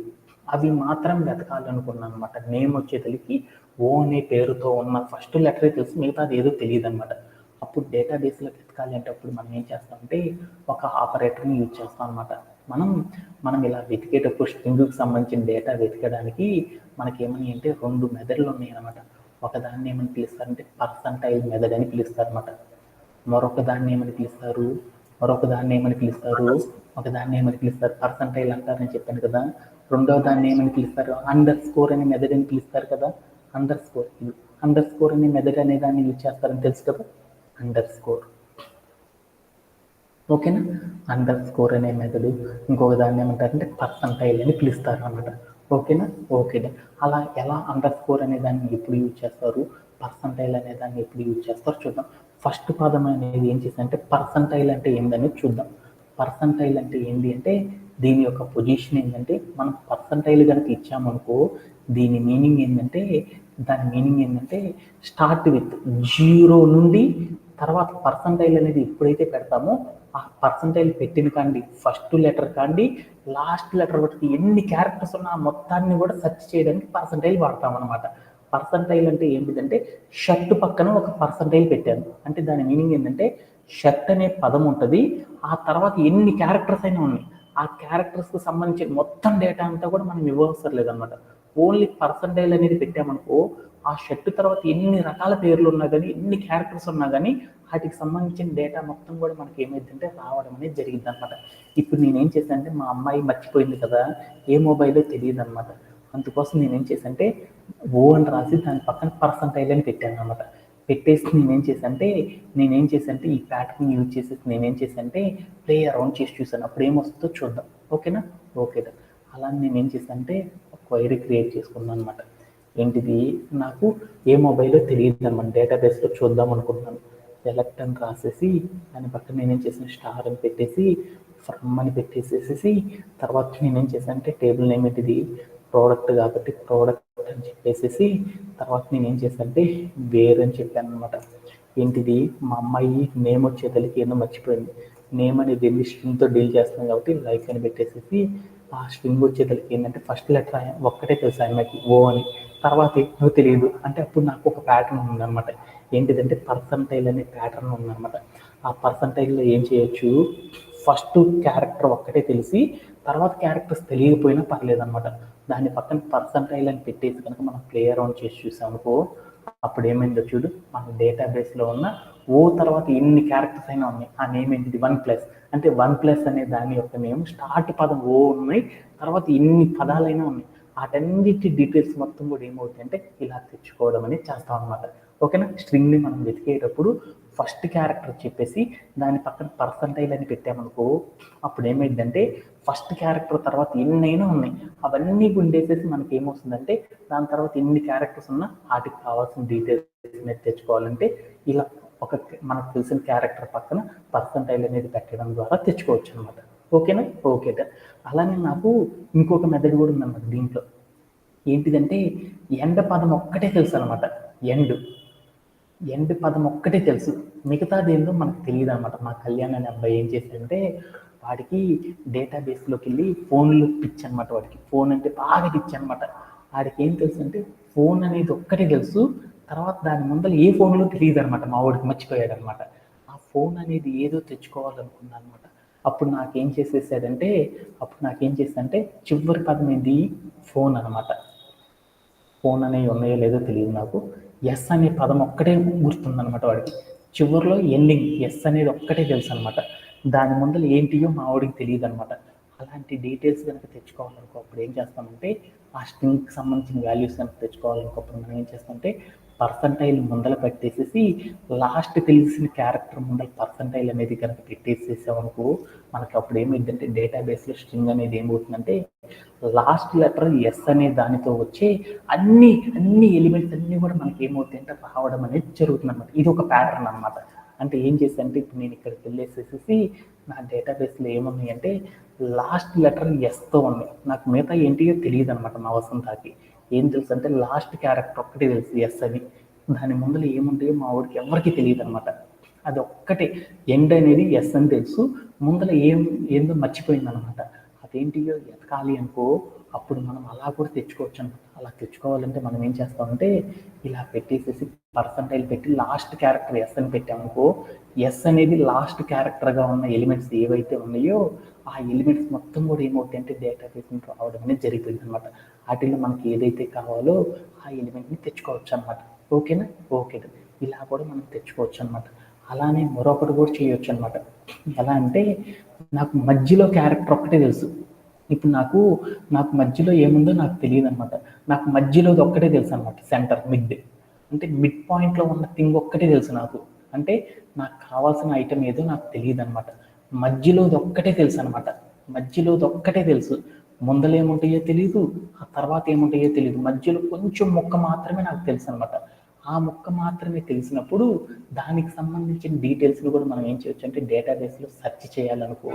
A: అవి మాత్రం వెతకాలి అనుకున్నాను అనమాట. నేమ్ వచ్చేతలికి ఓ అనే పేరుతో ఉన్న ఫస్ట్ లెటరే తెలుసు, మిగతా అది ఏదో తెలియదు అనమాట. అప్పుడు డేటాబేస్లో వెతకాలి అంటే అప్పుడు మనం ఏం చేస్తామంటే ఒక ఆపరేటర్ని యూజ్ చేస్తాం అనమాట. మనం ఇలా వెతికేటప్పుడు స్ట్రింగ్కి సంబంధించిన డేటా వెతకడానికి మనకి ఏమని అంటే 2 మెథడ్లు ఉన్నాయి అనమాట. ఒకదాన్ని ఏమని పిలుస్తారంటే పర్సంటైల్ మెథడ్ అని పిలుస్తారు అనమాట. ఒకదాన్ని ఏమని పిలుస్తారు పర్సంటైల్ అంటారని చెప్పాను కదా. రెండవ దాన్ని ఏమని పిలుస్తారు అండర్ స్కోర్ అనే మెథడ్ అని పిలుస్తారు కదా. అండర్ స్కోర్ అనే మెథడ్ అనే దాన్ని యూజ్ చేస్తారని తెలుసు కదా. అండర్ స్కోర్ ఓకేనా. అండర్ స్కోర్ అనే మెథడ్, ఇంకొక దాన్ని ఏమంటారంటే పర్సంటైల్ అని పిలుస్తారు అన్నమాట. ఓకేనా. అలా ఎలా అండర్ స్కోర్ అనే దాన్ని ఎప్పుడు యూజ్ చేస్తారు, పర్సంటైల్ అనే దాన్ని ఎప్పుడు యూజ్ చేస్తారో చూద్దాం. ఫస్ట్ పదం అనేది ఏం చేసిందంటే పర్సంటైల్ అంటే ఏందనేది చూద్దాం. పర్సంటైల్ అంటే ఏంటి అంటే దీని యొక్క పొజిషన్ ఏంటంటే మనం పర్సంటైల్ కనుక ఇచ్చామనుకో దీని మీనింగ్ ఏంటంటే స్టార్ట్ విత్ 0 నుండి తర్వాత పర్సంటైల్ అనేది ఎప్పుడైతే పెడతామో ఆ పర్సంటైల్ పెట్టిన కాండి ఫస్ట్ లెటర్ కాండి లాస్ట్ లెటర్ వరకు ఎన్ని క్యారెక్టర్స్ ఉన్నా ఆ మొత్తాన్ని కూడా సెర్చ్ చేయడానికి పర్సంటైల్ వాడతాం అనమాట. పర్సంటైల్ అంటే ఏంటిదంటే షర్ట్ పక్కన ఒక పర్సంటైల్ పెట్టాను అంటే దాని మీనింగ్ ఏంటంటే షర్ట్ అనే పదం ఉంటుంది, ఆ తర్వాత ఎన్ని క్యారెక్టర్స్ అయినా ఉన్నాయి ఆ క్యారెక్టర్స్కి సంబంధించిన మొత్తం డేటా అంతా కూడా మనం ఇవ్వవసరం లేదనమాట. ఓన్లీ పర్సంటైల్ అనేది పెట్టామనుకో ఆ షర్ట్ తర్వాత ఎన్ని రకాల పేర్లు ఉన్నా కానీ ఎన్ని క్యారెక్టర్స్ ఉన్నా కానీ వాటికి సంబంధించిన డేటా మొత్తం కూడా మనకి ఏమైందంటే రావడం అనేది జరిగింది అనమాట. ఇప్పుడు నేనేం చేశానంటే మా అమ్మాయి మర్చిపోయింది కదా, ఏ మొబైల్లో తెలియదు అనమాట. అందుకోసం నేనేం చేశానంటే ఓ అని రాసి దాని పక్కన పర్సంటైల్ అని పెట్టాను అనమాట. పెట్టేసి నేనేం చేశానంటే ఈ ప్యాటర్న్ యూజ్ చేసేసి నేనేం చేశానంటే ప్లే అరౌండ్ చేసి చూసాను. అప్పుడు ఏమొస్తుందో చూద్దాం. ఓకేనా? ఓకేదా. అలా నేనేం చేశానంటే ఒక క్వైరీ క్రియేట్ చేసుకున్నాను అనమాట. ఏంటిది, నాకు ఏ మొబైల్లో తెలియదు అనమాట, డేటాబేస్లో చూద్దాం అనుకుంటున్నాను. సెలెక్ట్ అని రాసేసి దాని పక్కన నేనేం చేశాను స్టార్ అని పెట్టేసి ఫ్రమ్ అని పెట్టేసేసి తర్వాత నేనేం చేశానంటే టేబుల్ నేమ్ ఏంటిది ప్రోడక్ట్ కాబట్టి ప్రోడక్ట్ అని చెప్పేసి తర్వాత నేనేం చేశానంటే వేర్ అని చెప్పాను అనమాట. ఏంటిది మా అమ్మాయి నేమ్ వచ్చేతలకి ఏదో మర్చిపోయింది. నేమ్ అనేది వెళ్ళి స్ట్రింగ్తో డీల్ చేస్తున్నాం కాబట్టి లైక్ అని పెట్టేసేసి ఆ స్ట్రింగ్ వచ్చేతలకి ఏంటంటే ఫస్ట్ లెటర్ ఒక్కటే తెలుసు అమ్మాయికి ఓ అని, తర్వాత ఏమో తెలియదు. అంటే అప్పుడు నాకు ఒక ప్యాటర్న్ ఉందన్నమాట. ఏంటిదంటే పర్సంటైల్ అనే ప్యాటర్న్ ఉందన్నమాట. ఆ పర్సంటైల్లో ఏం చేయొచ్చు, ఫస్ట్ క్యారెక్టర్ ఒక్కటే తెలిసి తర్వాత క్యారెక్టర్స్ తెలియకపోయినా పర్లేదన్నమాట. దాని పక్కన పర్సంటైల్ అని పెట్టేసి కనుక మనం ప్లే అరౌండ్ చేసి చూసామనుకో అప్పుడు ఏమైందో చూడు, మన డేటాబేస్లో ఉన్న ఓ తర్వాత ఎన్ని క్యారెక్టర్స్ అయినా ఉన్నాయి. ఆ నేమ్ ఏంటిది 1+ అంటే 1+ అనే దాని యొక్క నేమ్ స్టార్ట్ పదం ఓ ఉన్నాయి, తర్వాత ఎన్ని పదాలైనా ఉన్నాయి. వాటన్నిటి డీటెయిల్స్ మొత్తం కూడా ఏమవుతాయి అంటే ఇలా తెచ్చుకోవడం అనేది చేస్తాం అనమాట. ఓకేనా? స్ట్రింగ్ని మనం వెతికేటప్పుడు ఫస్ట్ క్యారెక్టర్ చెప్పేసి దాని పక్కన పర్సంటైల్ అని పెట్టామనుకో అప్పుడు ఏమైందంటే ఫస్ట్ క్యారెక్టర్ తర్వాత ఎన్నైనా ఉన్నాయి అవన్నీ గుండేసేసి మనకి ఏమొస్తుందంటే దాని తర్వాత ఎన్ని క్యారెక్టర్స్ ఉన్నా వాటికి కావాల్సిన డీటెయిల్స్ అనేది తెచ్చుకోవాలంటే ఇలా ఒక మనకు తెలిసిన క్యారెక్టర్ పక్కన పర్సంటైల్ అనేది పెట్టడం ద్వారా తెచ్చుకోవచ్చు అనమాట. ఓకేనా? ఓకేదా. అలానే నాకు ఇంకొక మెథడ్ కూడా ఉందన్నమాట దీంట్లో. ఏంటిదంటే ఎండ్ పదం ఒక్కటే తెలుసు అనమాట. ఎండ్ పదం ఒక్కటే తెలుసు, మిగతాది ఏందో మనకు తెలియదు అనమాట. మా కళ్యాణ్ అనే అబ్బాయి ఏం చేశాడంటే వాడికి డేటాబేస్లోకి వెళ్ళి ఫోన్లు పిచ్చి అనమాట. వాడికి ఫోన్ అంటే బాగా పిచ్చి అనమాట. వాడికి ఏం తెలుసు అంటే ఫోన్ అనేది ఒక్కటే తెలుసు, తర్వాత దాని ముందర ఏ ఫోన్లో తెలియదు అనమాట. మా వాడికి మర్చిపోయాడు అనమాట. ఆ ఫోన్ అనేది ఏదో తెచ్చుకోవాలనుకున్నా అనమాట. అప్పుడు నాకేం చేశాడంటే చివరి పదం ఏంది ఫోన్ అనమాట. ఫోన్ అనేవి ఉన్నాయో లేదో తెలియదు నాకు. ఎస్ అనే పదం ఒక్కటే గుర్తుందనమాట వాడికి. చివరిలో ఎండింగ్ ఎస్ అనేది ఒక్కటే తెలుసు అనమాట. దాని ముందర ఏంటియో మా వాడికి తెలియదు అనమాట. అలాంటి డీటెయిల్స్ కనుక తెచ్చుకోవాలనుకో అప్పుడు ఏం చేస్తామంటే ఆ స్ట్రింగ్కి సంబంధించిన వాల్యూస్ కనుక తెచ్చుకోవాలనుకో అప్పుడు మనం ఏం చేస్తామంటే పర్సంటైల్ ముందర పెట్టేసేసి లాస్ట్ తెలిసిన క్యారెక్టర్ ముందర పర్సంటైల్ అనేది కనుక పెట్టేసేసామనుకో మనకి అప్పుడు ఏమైందంటే డేటాబేస్లో స్ట్రింగ్ అనేది ఏమవుతుందంటే లాస్ట్ లెటర్ ఎస్ అనే దానితో వచ్చే అన్ని ఎలిమెంట్స్ అన్నీ కూడా మనకి ఏమవుతాయి అంటే రావడం అనేది జరుగుతుంది అనమాట. ఇది ఒక ప్యాటర్న్ అనమాట. అంటే ఏం చేశానంటే ఇప్పుడు నేను ఇక్కడికి వెళ్ళేసేసి నా డేటాబేస్లో ఏమున్నాయి అంటే లాస్ట్ లెటర్ ఎస్తో ఉన్నాయి. నాకు మిగతా ఏంటియో తెలియదు అనమాట. మా వసంతాకి ఏం తెలుసు అంటే లాస్ట్ క్యారెక్టర్ ఒక్కటే తెలుసు ఎస్ అని, దాని ముందర ఏముంటాయో మా ఊరికి ఎవరికి తెలియదు అనమాట. అది ఒక్కటే ఎండ్ అనేది ఎస్ అని తెలుసు, ముందర ఏందో మర్చిపోయింది అనమాట. అదేంటియో ఎతకాలి అనుకో అప్పుడు మనం అలా కూడా తెచ్చుకోవచ్చు అనమాట. అలా తెచ్చుకోవాలంటే మనం ఏం చేస్తామంటే ఇలా పెట్టేసేసి పర్సంటైల్ పెట్టి లాస్ట్ క్యారెక్టర్ ఎస్ అని పెట్టామనుకో ఎస్ అనేది లాస్ట్ క్యారెక్టర్గా ఉన్న ఎలిమెంట్స్ ఏవైతే ఉన్నాయో ఆ ఎలిమెంట్స్ మొత్తం కూడా ఏమవుతాయి అంటే డేటాబేస్ నుంచి రావడం అనేది జరిగిపోయింది అనమాట. వాటిలో మనకి ఏదైతే కావాలో ఆ ఎలిమెంట్ని తెచ్చుకోవచ్చు అనమాట. ఓకేనా? ఓకేనా. ఇలా కూడా మనం తెచ్చుకోవచ్చు అనమాట. అలానే మరొకటి కూడా చేయొచ్చు అనమాట. ఎలా అంటే నాకు మధ్యలో క్యారెక్టర్ ఒక్కటే తెలుసు. ఇప్పుడు నాకు మధ్యలో ఏముందో నాకు తెలియదు అనమాట. నాకు మధ్యలోది ఒక్కటే తెలుసు అనమాట. సెంటర్ మిడ్ అంటే మిడ్ పాయింట్లో ఉన్న థింగ్ ఒక్కటే తెలుసు నాకు. అంటే నాకు కావాల్సిన ఐటమ్ ఏదో నాకు తెలియదు అనమాట. మధ్యలోది ఒక్కటే తెలుసు అనమాట. మధ్యలోది ఒక్కటే తెలుసు, ముందర ఏముంటాయో తెలియదు, ఆ తర్వాత ఏముంటాయో తెలియదు. మధ్యలో కొంచెం ముక్క మాత్రమే నాకు తెలుసు అనమాట. ఆ ముక్క మాత్రమే తెలిసినప్పుడు దానికి సంబంధించిన డీటెయిల్స్ని కూడా మనం ఏం చేయొచ్చు అంటే డేటాబేస్లో సెర్చ్ చేయాలనుకో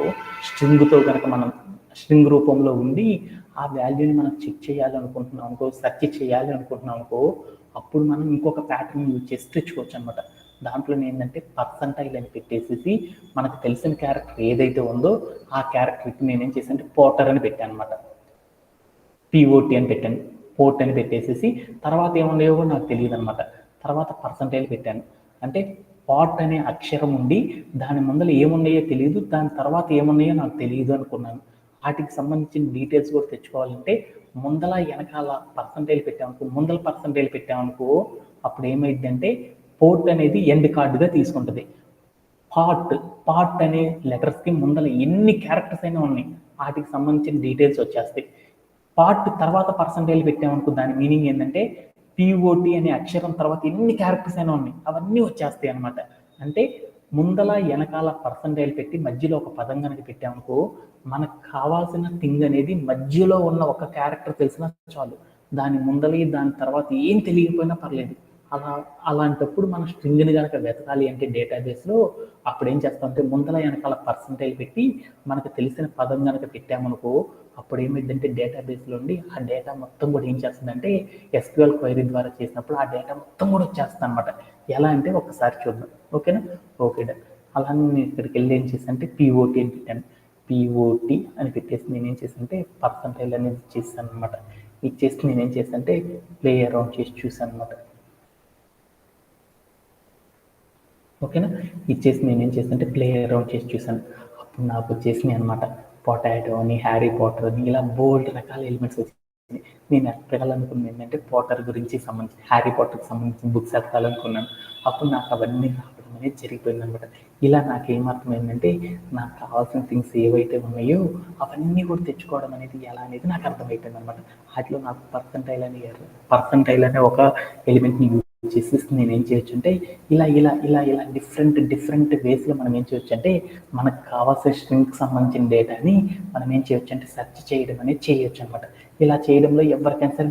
A: స్ట్రింగ్తో కనుక మనం స్ట్రింగ్ రూపంలో ఉండి ఆ వాల్యూని మనం చెక్ చేయాలనుకుంటున్నాం అనుకో, సెర్చ్ చేయాలి అనుకుంటున్నాం అనుకో, అప్పుడు మనం ఇంకొక ప్యాటర్న్ యూజ్ చేసి తెచ్చుకోవచ్చు అనమాట. దాంట్లో ఏంటంటే పర్సంటైల్ అని పెట్టేసి మనకు తెలిసిన క్యారెక్టర్ ఏదైతే ఉందో ఆ క్యారెక్టర్కి నేనేం చేశానంటే పోటర్ అని పెట్టాను అనమాట. పిఓటి అని పెట్టాను, పోర్ట్ అని పెట్టేసేసి తర్వాత ఏమున్నాయో నాకు తెలియదు అనమాట. తర్వాత పర్సంటైల్ పెట్టాను. అంటే పాట్ అనే అక్షరం ఉండి దాని ముందర ఏమున్నాయో తెలియదు, దాని తర్వాత ఏమున్నాయో నాకు తెలియదు అనుకున్నాను. వాటికి సంబంధించిన డీటెయిల్స్ కూడా తెచ్చుకోవాలంటే ముందల వెనకాల పర్సంటైల్ పెట్టామనుకో, ముందల పర్సంటైల్ పెట్టామనుకో అప్పుడు ఏమైంది అంటే పోర్ట్ అనేది ఎండ్ కార్డుగా తీసుకుంటుంది. పార్ట్ అనే లెటర్స్కి ముందల ఎన్ని క్యారెక్టర్స్ అయినా ఉన్నాయి, వాటికి సంబంధించిన డీటెయిల్స్ వచ్చేస్తాయి. పార్ట్ తర్వాత పర్సంటైల్ పెట్టామనుకో దాని మీనింగ్ ఏంటంటే పిఓటి అనే అక్షరం తర్వాత ఎన్ని క్యారెక్టర్స్ అయినా ఉన్నాయి అవన్నీ వచ్చేస్తాయి అనమాట. అంటే ముందల వెనకాల పర్సంటైల్ పెట్టి మధ్యలో ఒక పదం కనుక పెట్టామనుకో మనకు కావాల్సిన థింగ్ అనేది మధ్యలో ఉన్న ఒక క్యారెక్టర్ తెలిసినా చాలు, దాని ముందలి దాని తర్వాత ఏం తెలియకపోయినా పర్లేదు. అలాంటప్పుడు మన స్ట్రింగ్ని కనుక వెతకాలి అంటే డేటాబేస్లో అప్పుడు ఏం చేస్తామంటే ముందల వెనకాల పర్సంటైల్ పెట్టి మనకు తెలిసిన పదం కనుక పెట్టామనుకో అప్పుడు ఏమైందంటే డేటాబేస్లో ఉండి ఆ డేటా మొత్తం కూడా ఏం చేస్తుందంటే ఎస్క్యూఎల్ క్వైరీ ద్వారా చేసినప్పుడు ఆ డేటా మొత్తం కూడా వచ్చేస్తుంది అనమాట. ఎలా అంటే ఒకసారి చూద్దాం. ఓకేనా? ఓకే డా. అలానే నేను ఇక్కడికి వెళ్ళి ఏం చేశానంటే పిఓటి అని పెట్టాను. పిఓటి అని పెట్టేసి నేనేం చేశానంటే పర్సంటైల్ అనేది చేశాను అనమాట. ఇచ్చేసి నేనేం చేశానంటే ప్లే అరౌండ్ చేసి చూశాను అనమాట. ఓకేనా? ఇచ్చేసి నేనేం చేశానంటే ప్లే అరౌండ్ చేసి చూశాను. అప్పుడు నాకు వచ్చేసినాయి అనమాట పొటాటో అని, హ్యారీ పాటర్ అని, ఇలా బోల్డ్ రకాల ఎలిమెంట్స్ వచ్చినాయి. నేను ఎతకాలనుకున్నది ఏంటంటే పోటర్ గురించి సంబంధించి, హ్యారీ పాటర్కి సంబంధించిన బుక్స్ ఎతకాలనుకున్నాను. అప్పుడు నాకు అవన్నీ రావడం అనేది జరిగిపోయింది అనమాట. ఇలా నాకేమర్థమైందంటే నాకు కావాల్సిన థింగ్స్ ఏవైతే ఉన్నాయో అవన్నీ కూడా తెచ్చుకోవడం అనేది ఎలా అనేది నాకు అర్థమైపోయింది అనమాట. వాటిలో నాకు పర్సంటైల్ అనే ఒక ఎలిమెంట్ని యూజ్ చేసి నేను ఏం చేయొచ్చు అంటే ఇలా డిఫరెంట్ వేస్లో మనం ఏం చేయొచ్చు అంటే మనకు కావాల్సిన స్ట్రింగ్కి సంబంధించిన డేటాని మనం ఏం చేయొచ్చు అంటే సెర్చ్ చేయడం అనేది చేయొచ్చు అనమాట. ఇలా చేయడంలో ఎవరికైనా సరే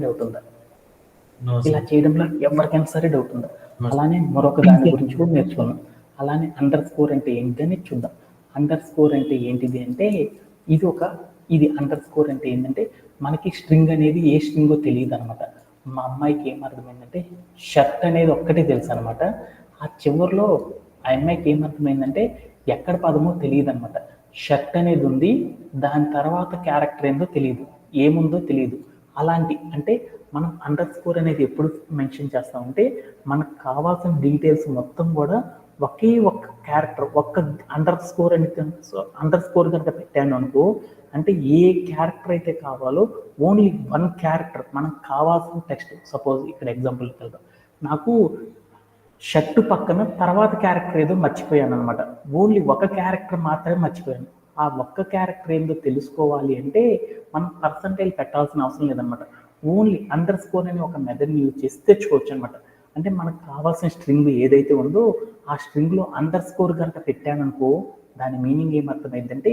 A: డౌట్ ఉందా? అలానే మరొక దాని గురించి కూడా నేర్చుకున్నాం. అలానే అండర్ స్కోర్ అంటే ఏంటని చూద్దాం. అండర్ స్కోర్ అంటే ఏంటిది అంటే ఇది అండర్ స్కోర్ అంటే ఏంటంటే మనకి స్ట్రింగ్ అనేది ఏ స్ట్రింగో తెలియదు అనమాట. మా అమ్మాయికి ఏమర్థమైందంటే షర్ట్ అనేది ఒక్కటే తెలుసు అనమాట. ఆ చివరిలో ఆ అమ్మాయికి ఏమర్థమైందంటే ఎక్కడ పదమో తెలియదు అనమాట. షర్ట్ అనేది ఉంది, దాని తర్వాత క్యారెక్టర్ ఏందో తెలియదు, ఏముందో తెలియదు. అలాంటి అంటే మనం అండర్ స్కోర్ అనేది ఎప్పుడు మెన్షన్ చేస్తామంటే మనకు కావాల్సిన డీటెయిల్స్ మొత్తం కూడా ఒకే ఒక్క క్యారెక్టర్, ఒక్క అండర్ స్కోర్ కనుక పెట్టాను అనుకో అంటే ఏ క్యారెక్టర్ అయితే కావాలో ఓన్లీ వన్ క్యారెక్టర్ మనకు కావాల్సిన టెక్స్ట్. సపోజ్ ఇక్కడ ఎగ్జాంపుల్కి వెళ్దాం. నాకు షర్టు పక్కన తర్వాత క్యారెక్టర్ ఏదో మర్చిపోయాను అనమాట. ఓన్లీ ఒక క్యారెక్టర్ మాత్రమే మర్చిపోయాను. ఆ ఒక్క క్యారెక్టర్ ఏందో తెలుసుకోవాలి అంటే మనం పర్సంటైల్ పెట్టాల్సిన అవసరం లేదనమాట. ఓన్లీ అండర్ స్కోర్ అనే ఒక మెథడ్ని యూజ్ చేసి తెచ్చుకోవచ్చు అనమాట. అంటే మనకు కావాల్సిన స్ట్రింగ్ ఏదైతే ఉందో ఆ స్ట్రింగ్లో అండర్ స్కోర్ కనుక పెట్టాననుకో దాని మీనింగ్ ఏమర్థమైందంటే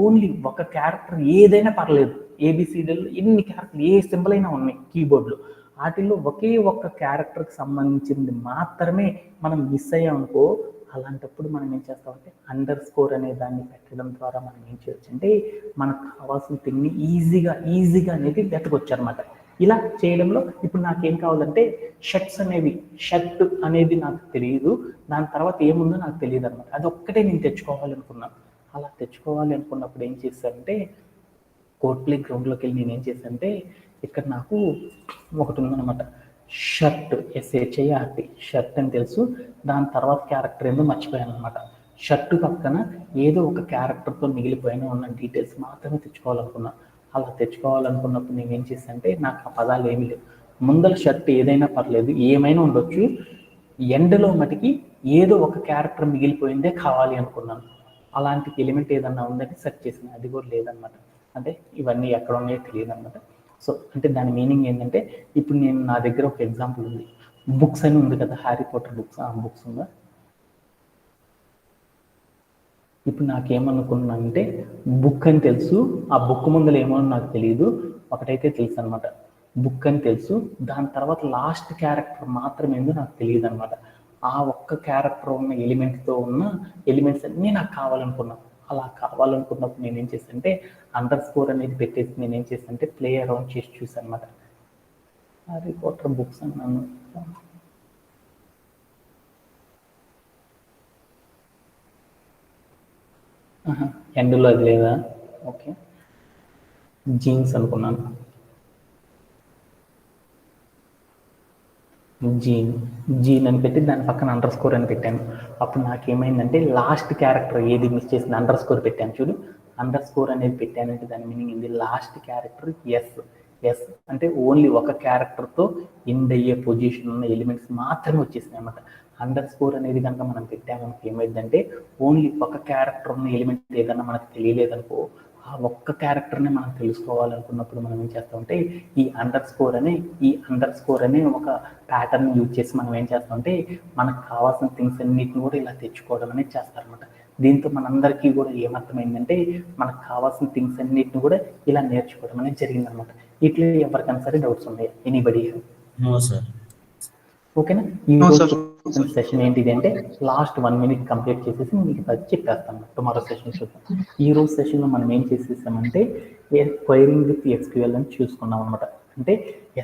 A: ఓన్లీ ఒక క్యారెక్టర్ ఏదైనా పర్లేదు, ఏబిసిడీలో ఎన్ని క్యారెక్టర్ ఏ సింబల్ అయినా ఉన్నాయి కీబోర్డ్లో, వాటిల్లో ఒకే ఒక్క క్యారెక్టర్కి సంబంధించింది మాత్రమే మనం మిస్ అయ్యామనుకో అలాంటప్పుడు మనం ఏం చేస్తామంటే అండర్ స్కోర్ అనే దాన్ని పెట్టడం ద్వారా మనం ఏం చేయొచ్చు అంటే మనకు కావాల్సిన థింగ్ని ఈజీగా అనేది వెతకొచ్చు అనమాట. ఇలా చేయడంలో ఇప్పుడు నాకేం కావాలంటే షర్ట్ అనేది నాకు తెలియదు, దాని తర్వాత ఏముందో నాకు తెలియదు అనమాట. అది ఒక్కటే నేను తెచ్చుకోవాలనుకున్నాను. అలా తెచ్చుకోవాలి అనుకున్నప్పుడు ఏం చేశానంటే కోడ్ ప్లే గ్రౌండ్లోకి వెళ్ళి నేను ఏం చేశానంటే ఇక్కడ నాకు ఒకటి ఉందన్నమాట, షర్ట్, SHIRT, షర్ట్ అని తెలుసు, దాని తర్వాత క్యారెక్టర్ ఏందో మర్చిపోయాను అనమాట. షర్టు పక్కన ఏదో ఒక క్యారెక్టర్తో మిగిలిపోయిన ఉన్న డీటెయిల్స్ మాత్రమే తెచ్చుకోవాలనుకున్నా. అలా తెచ్చుకోవాలనుకున్నప్పుడు నేను ఏం చేశానంటే నాకు ఆ పదాలు ఏమీ లేవు. ముందల షర్ట్ ఏదైనా పర్లేదు, ఏమైనా ఉండొచ్చు, ఎండ్లో మటుకి ఏదో ఒక క్యారెక్టర్ మిగిలిపోయిందే కావాలి అనుకున్నాను. అలాంటి ఎలిమెంట్ ఏదన్నా ఉందని సెర్చ్ చేసిన, అది కూడా లేదనమాట. అంటే ఇవన్నీ ఎక్కడ ఉన్నాయో తెలియదు అనమాట. సో అంటే దాని మీనింగ్ ఏంటంటే ఇప్పుడు నేను నా దగ్గర ఒక ఎగ్జాంపుల్ ఉంది, బుక్స్ అని ఉంది కదా, హ్యారీ పాటర్ బుక్స్, ఆ బుక్స్ ఉందా. ఇప్పుడు నాకేమనుకున్నానంటే బుక్ అని తెలుసు, ఆ బుక్ ముందర ఏమో నాకు తెలియదు, ఒకటైతే తెలుసు అనమాట, బుక్ అని తెలుసు, దాని తర్వాత లాస్ట్ క్యారెక్టర్ మాత్రం ఏందో నాకు తెలియదు అనమాట. ఆ ఒక్క క్యారెక్టర్ ఉన్న ఎలిమెంట్తో ఉన్న ఎలిమెంట్స్ అన్నీ నాకు కావాలనుకున్నాను. అలా కావాలనుకున్నప్పుడు నేనేం చేశానంటే అండర్ స్కోర్ అనేది పెట్టేసి నేనేం చేశానంటే ప్లే అరౌండ్ చేసి చూసాను అనమాట. హ్యారీ పాటర్ బుక్స్ అన్నాను. ఎండ్లో అది లేదా? ఓకే, జీన్స్ అనుకున్నాను. జీన్ అని పెట్టి దాని పక్కన అండర్ స్కోర్ అని పెట్టాను. అప్పుడు నాకేమైందంటే లాస్ట్ క్యారెక్టర్ ఏది మిస్ చేసింది అండర్ స్కోర్ పెట్టాను చూడు, అండర్ స్కోర్ అనేది పెట్టానంటే దాని మీనింగ్ ఏంది, లాస్ట్ క్యారెక్టర్ ఎస్ అంటే ఓన్లీ ఒక క్యారెక్టర్తో ఎండ్ అయ్యే పొజిషన్ ఉన్న ఎలిమెంట్స్ మాత్రమే వచ్చేసినాయి అన్నమాట. అండర్ స్కోర్ అనేది కనుక మనం పెట్టామనుకో ఏమైందంటే ఓన్లీ ఒక క్యారెక్టర్ ఉన్న ఎలిమెంట్ ఏదన్నా మనకు తెలియలేదనుకో, ఆ ఒక్క క్యారెక్టర్ని మనం తెలుసుకోవాలనుకున్నప్పుడు మనం ఏం చేస్తామంటే ఈ అండర్ స్కోర్ అనే ఒక ప్యాటర్న్ యూజ్ చేసి మనం ఏం చేస్తామంటే మనకు కావాల్సిన థింగ్స్ అన్నిటిని కూడా ఇలా తెచ్చుకోవడం అనేది చేస్తారనమాట. దీంతో మనందరికీ కూడా ఏమర్థమైందంటే మనకు కావాల్సిన థింగ్స్ అన్నిటిని కూడా ఇలా నేర్చుకోవడం అనేది జరిగిందనమాట. ఇట్లా ఎవరికైనా సరే డౌట్స్ ఉన్నాయి? ఎనీబడి?
B: No sir.
A: ఓకేనా? ఈ రోజు సెషన్ ఏంటిది అంటే లాస్ట్ 1 minute కంప్లీట్ చేసేసి మీకు అది చెప్పేస్తాను. టుమారో సెషన్ చూద్దాం. ఈ రోజు సెషన్లో మనం ఏం చేసేసామంటే క్వైరింగ్ విత్ SQL అని చూసుకున్నాం అనమాట. అంటే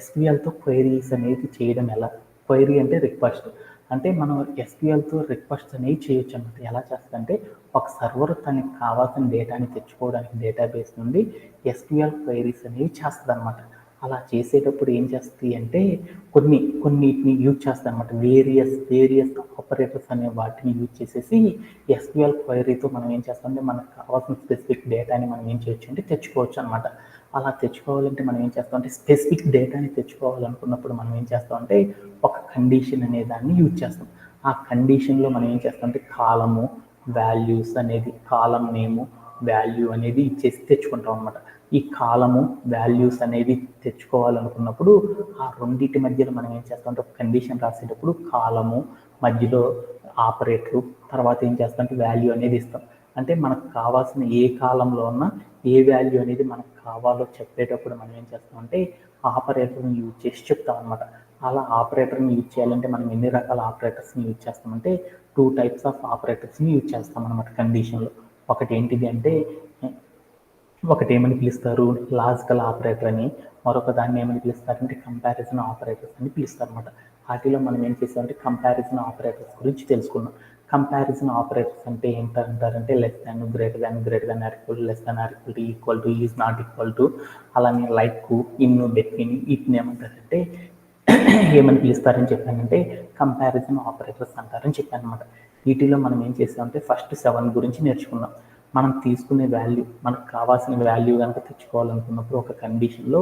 A: SQLతో క్వైరీస్ అనేది చేయడం ఎలా, క్వైరీ అంటే రిక్వెస్ట్, అంటే మనం SQLతో రిక్వెస్ట్ అనేవి చేయొచ్చు అనమాట. ఎలా చేస్తుందంటే ఒక సర్వర్ తనకి కావాల్సిన డేటాని తెచ్చుకోవడానికి డేటాబేస్ నుండి SQL క్వైరీస్ అనేవి చేస్తుంది అనమాట. అలా చేసేటప్పుడు ఏం చేస్తుంది అంటే కొన్నిటిని యూజ్ చేస్తాయి అనమాట. వేరియస్ ఆపరేటర్స్ అనే వాటిని యూజ్ చేసేసి SQL క్వైరీతో మనం ఏం చేస్తామంటే మనకు కావాల్సిన స్పెసిఫిక్ డేటాని మనం ఏం చేయొచ్చు అంటే తెచ్చుకోవచ్చు అనమాట. అలా తెచ్చుకోవాలంటే మనం ఏం చేస్తామంటే స్పెసిఫిక్ డేటాని తెచ్చుకోవాలనుకున్నప్పుడు మనం ఏం చేస్తామంటే ఒక కండిషన్ అనే దాన్ని యూజ్ చేస్తాం. ఆ కండిషన్లో మనం ఏం చేస్తామంటే కాలము వాల్యూస్ అనేది, కాలం నేము వాల్యూ అనేది ఇచ్చేసి తెచ్చుకుంటాం అనమాట. ఈ కాలము వాల్యూస్ అనేది తెచ్చుకోవాలనుకున్నప్పుడు ఆ రెండింటి మధ్యలో మనం ఏం చేస్తామంటే ఒక కండిషన్ రాసేటప్పుడు కాలము మధ్యలో ఆపరేటరు తర్వాత ఏం చేస్తామంటే వాల్యూ అనేది ఇస్తాం. అంటే మనకు కావాల్సిన ఏ కాలంలో ఉన్న ఏ వాల్యూ అనేది మనకు కావాలో చెప్పేటప్పుడు మనం ఏం చేస్తామంటే ఆపరేటర్ని యూజ్ చేసి చెప్తాం అనమాట. అలా ఆపరేటర్ని యూజ్ చేయాలంటే మనం ఎన్ని రకాల ఆపరేటర్స్ని యూజ్ చేస్తామంటే 2 types ఆఫ్ ఆపరేటర్స్ని యూజ్ చేస్తాం అనమాట కండిషన్లో. ఒకటి ఏంటిది అంటే ఒకటి ఏమని పిలుస్తారు లాజికల్ ఆపరేటర్ అని, మరొక దాన్ని ఏమని పిలుస్తారంటే కంపారిజన్ ఆపరేటర్స్ అని పిలుస్తారు అనమాట. వాటిలో మనం ఏం చేసామంటే కంపారిజన్ ఆపరేటర్స్ గురించి తెలుసుకున్నాం. కంపారిజన్ ఆపరేటర్స్ అంటే ఏంటంటారంటే less than, greater than or equal to is not equal to, అలానే లైక్, ఇన్, బిట్వీన్, వీటిని ఏమంటారంటే ఏమని పిలుస్తారని చెప్పానంటే కంపారిజన్ ఆపరేటర్స్ అంటారని చెప్పాను అనమాట. వీటిలో మనం ఏం చేసామంటే ఫస్ట్ 7 గురించి నేర్చుకున్నాం. మనం తీసుకునే వాల్యూ, మనకు కావాల్సిన వాల్యూ కనుక తెచ్చుకోవాలనుకున్నప్పుడు ఒక కండిషన్లో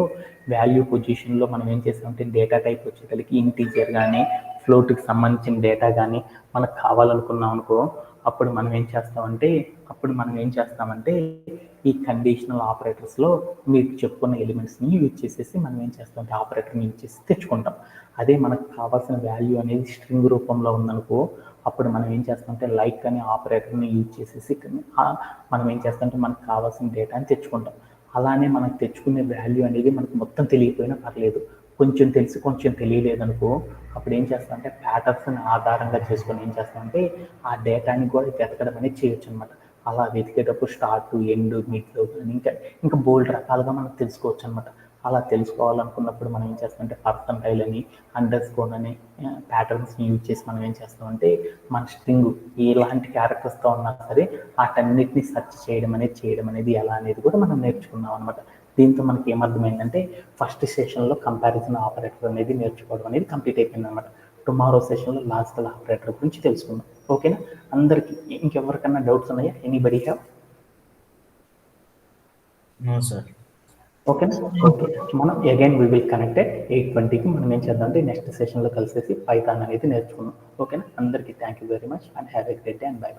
A: వాల్యూ పొజిషన్లో మనం ఏం చేస్తామంటే డేటా టైప్ వచ్చేసరికి ఇంటీజర్ కానీ ఫ్లోట్కి సంబంధించిన డేటా కానీ మనకు కావాలనుకున్నాం అనుకో, అప్పుడు మనం ఏం చేస్తామంటే ఈ కండిషనల్ ఆపరేటర్స్లో మీరు చెప్పుకున్న ఎలిమెంట్స్ని యూజ్ చేసేసి మనం ఏం చేస్తామంటే ఆపరేటర్ని యూజ్ చేసి తెచ్చుకుంటాం. అదే మనకు కావాల్సిన వాల్యూ అనేది స్ట్రింగ్ రూపంలో ఉందనుకో, అప్పుడు మనం ఏం చేస్తామంటే లైక్ అనే ఆపరేటర్ని యూజ్ చేసేసి మనం ఏం చేస్తామంటే మనకు కావాల్సిన డేటాని తెచ్చుకుంటాం. అలానే మనకు తెచ్చుకునే వాల్యూ అనేది మనకు మొత్తం తెలియకపోయినా పర్లేదు, కొంచెం తెలిసి కొంచెం తెలియలేదనుకో, అప్పుడు ఏం చేస్తామంటే ప్యాటర్న్స్ని ఆధారంగా చేసుకొని ఏం చేస్తామంటే ఆ డేటాని కూడా వెతకడం అనేది చేయొచ్చు అనమాట. అలా వెతికేటప్పుడు స్టార్ట్, ఎండ్, మిడ్లో కానీ ఇంకా బోల్డ్ రకాలుగా మనం తెలుసుకోవచ్చు అనమాట. అలా తెలుసుకోవాలనుకున్నప్పుడు మనం ఏం చేస్తామంటే పర్సంటైల్ అని, అండర్ స్కోర్ అని ప్యాటర్న్స్ని యూజ్ చేసి మనం ఏం చేస్తామంటే మన స్ట్రింగ్ ఎలాంటి క్యారెక్టర్స్తో ఉన్నా సరే వాటన్నిటిని సెర్చ్ చేయడం అనేది ఎలా అనేది కూడా మనం నేర్చుకున్నాం అనమాట. దీంతో మనకి ఏమర్థమైందంటే ఫస్ట్ సెషన్లో కంపారిజన్ ఆపరేటర్ అనేది నేర్చుకోవడం అనేది కంప్లీట్ అయిపోయింది అనమాట. టుమారో సెషన్లో లాజికల్ ఆపరేటర్ గురించి తెలుసుకుందాం. ఓకేనా? అందరికీ ఇంకెవరికన్నా డౌట్స్ ఉన్నాయా? Anybody have?
B: No sir.
A: ఓకేనా? ఓకే, మనం అగైన్ వీ విల్ కనెక్టెడ్ 8:20కి మనం ఏం చేద్దాం అంటే నెక్స్ట్ సెషన్లో కలిసేసి పైథాన్ అనేది నేర్చుకున్నాం. ఓకేనా? అందరికీ thank you very much and have a great day and by.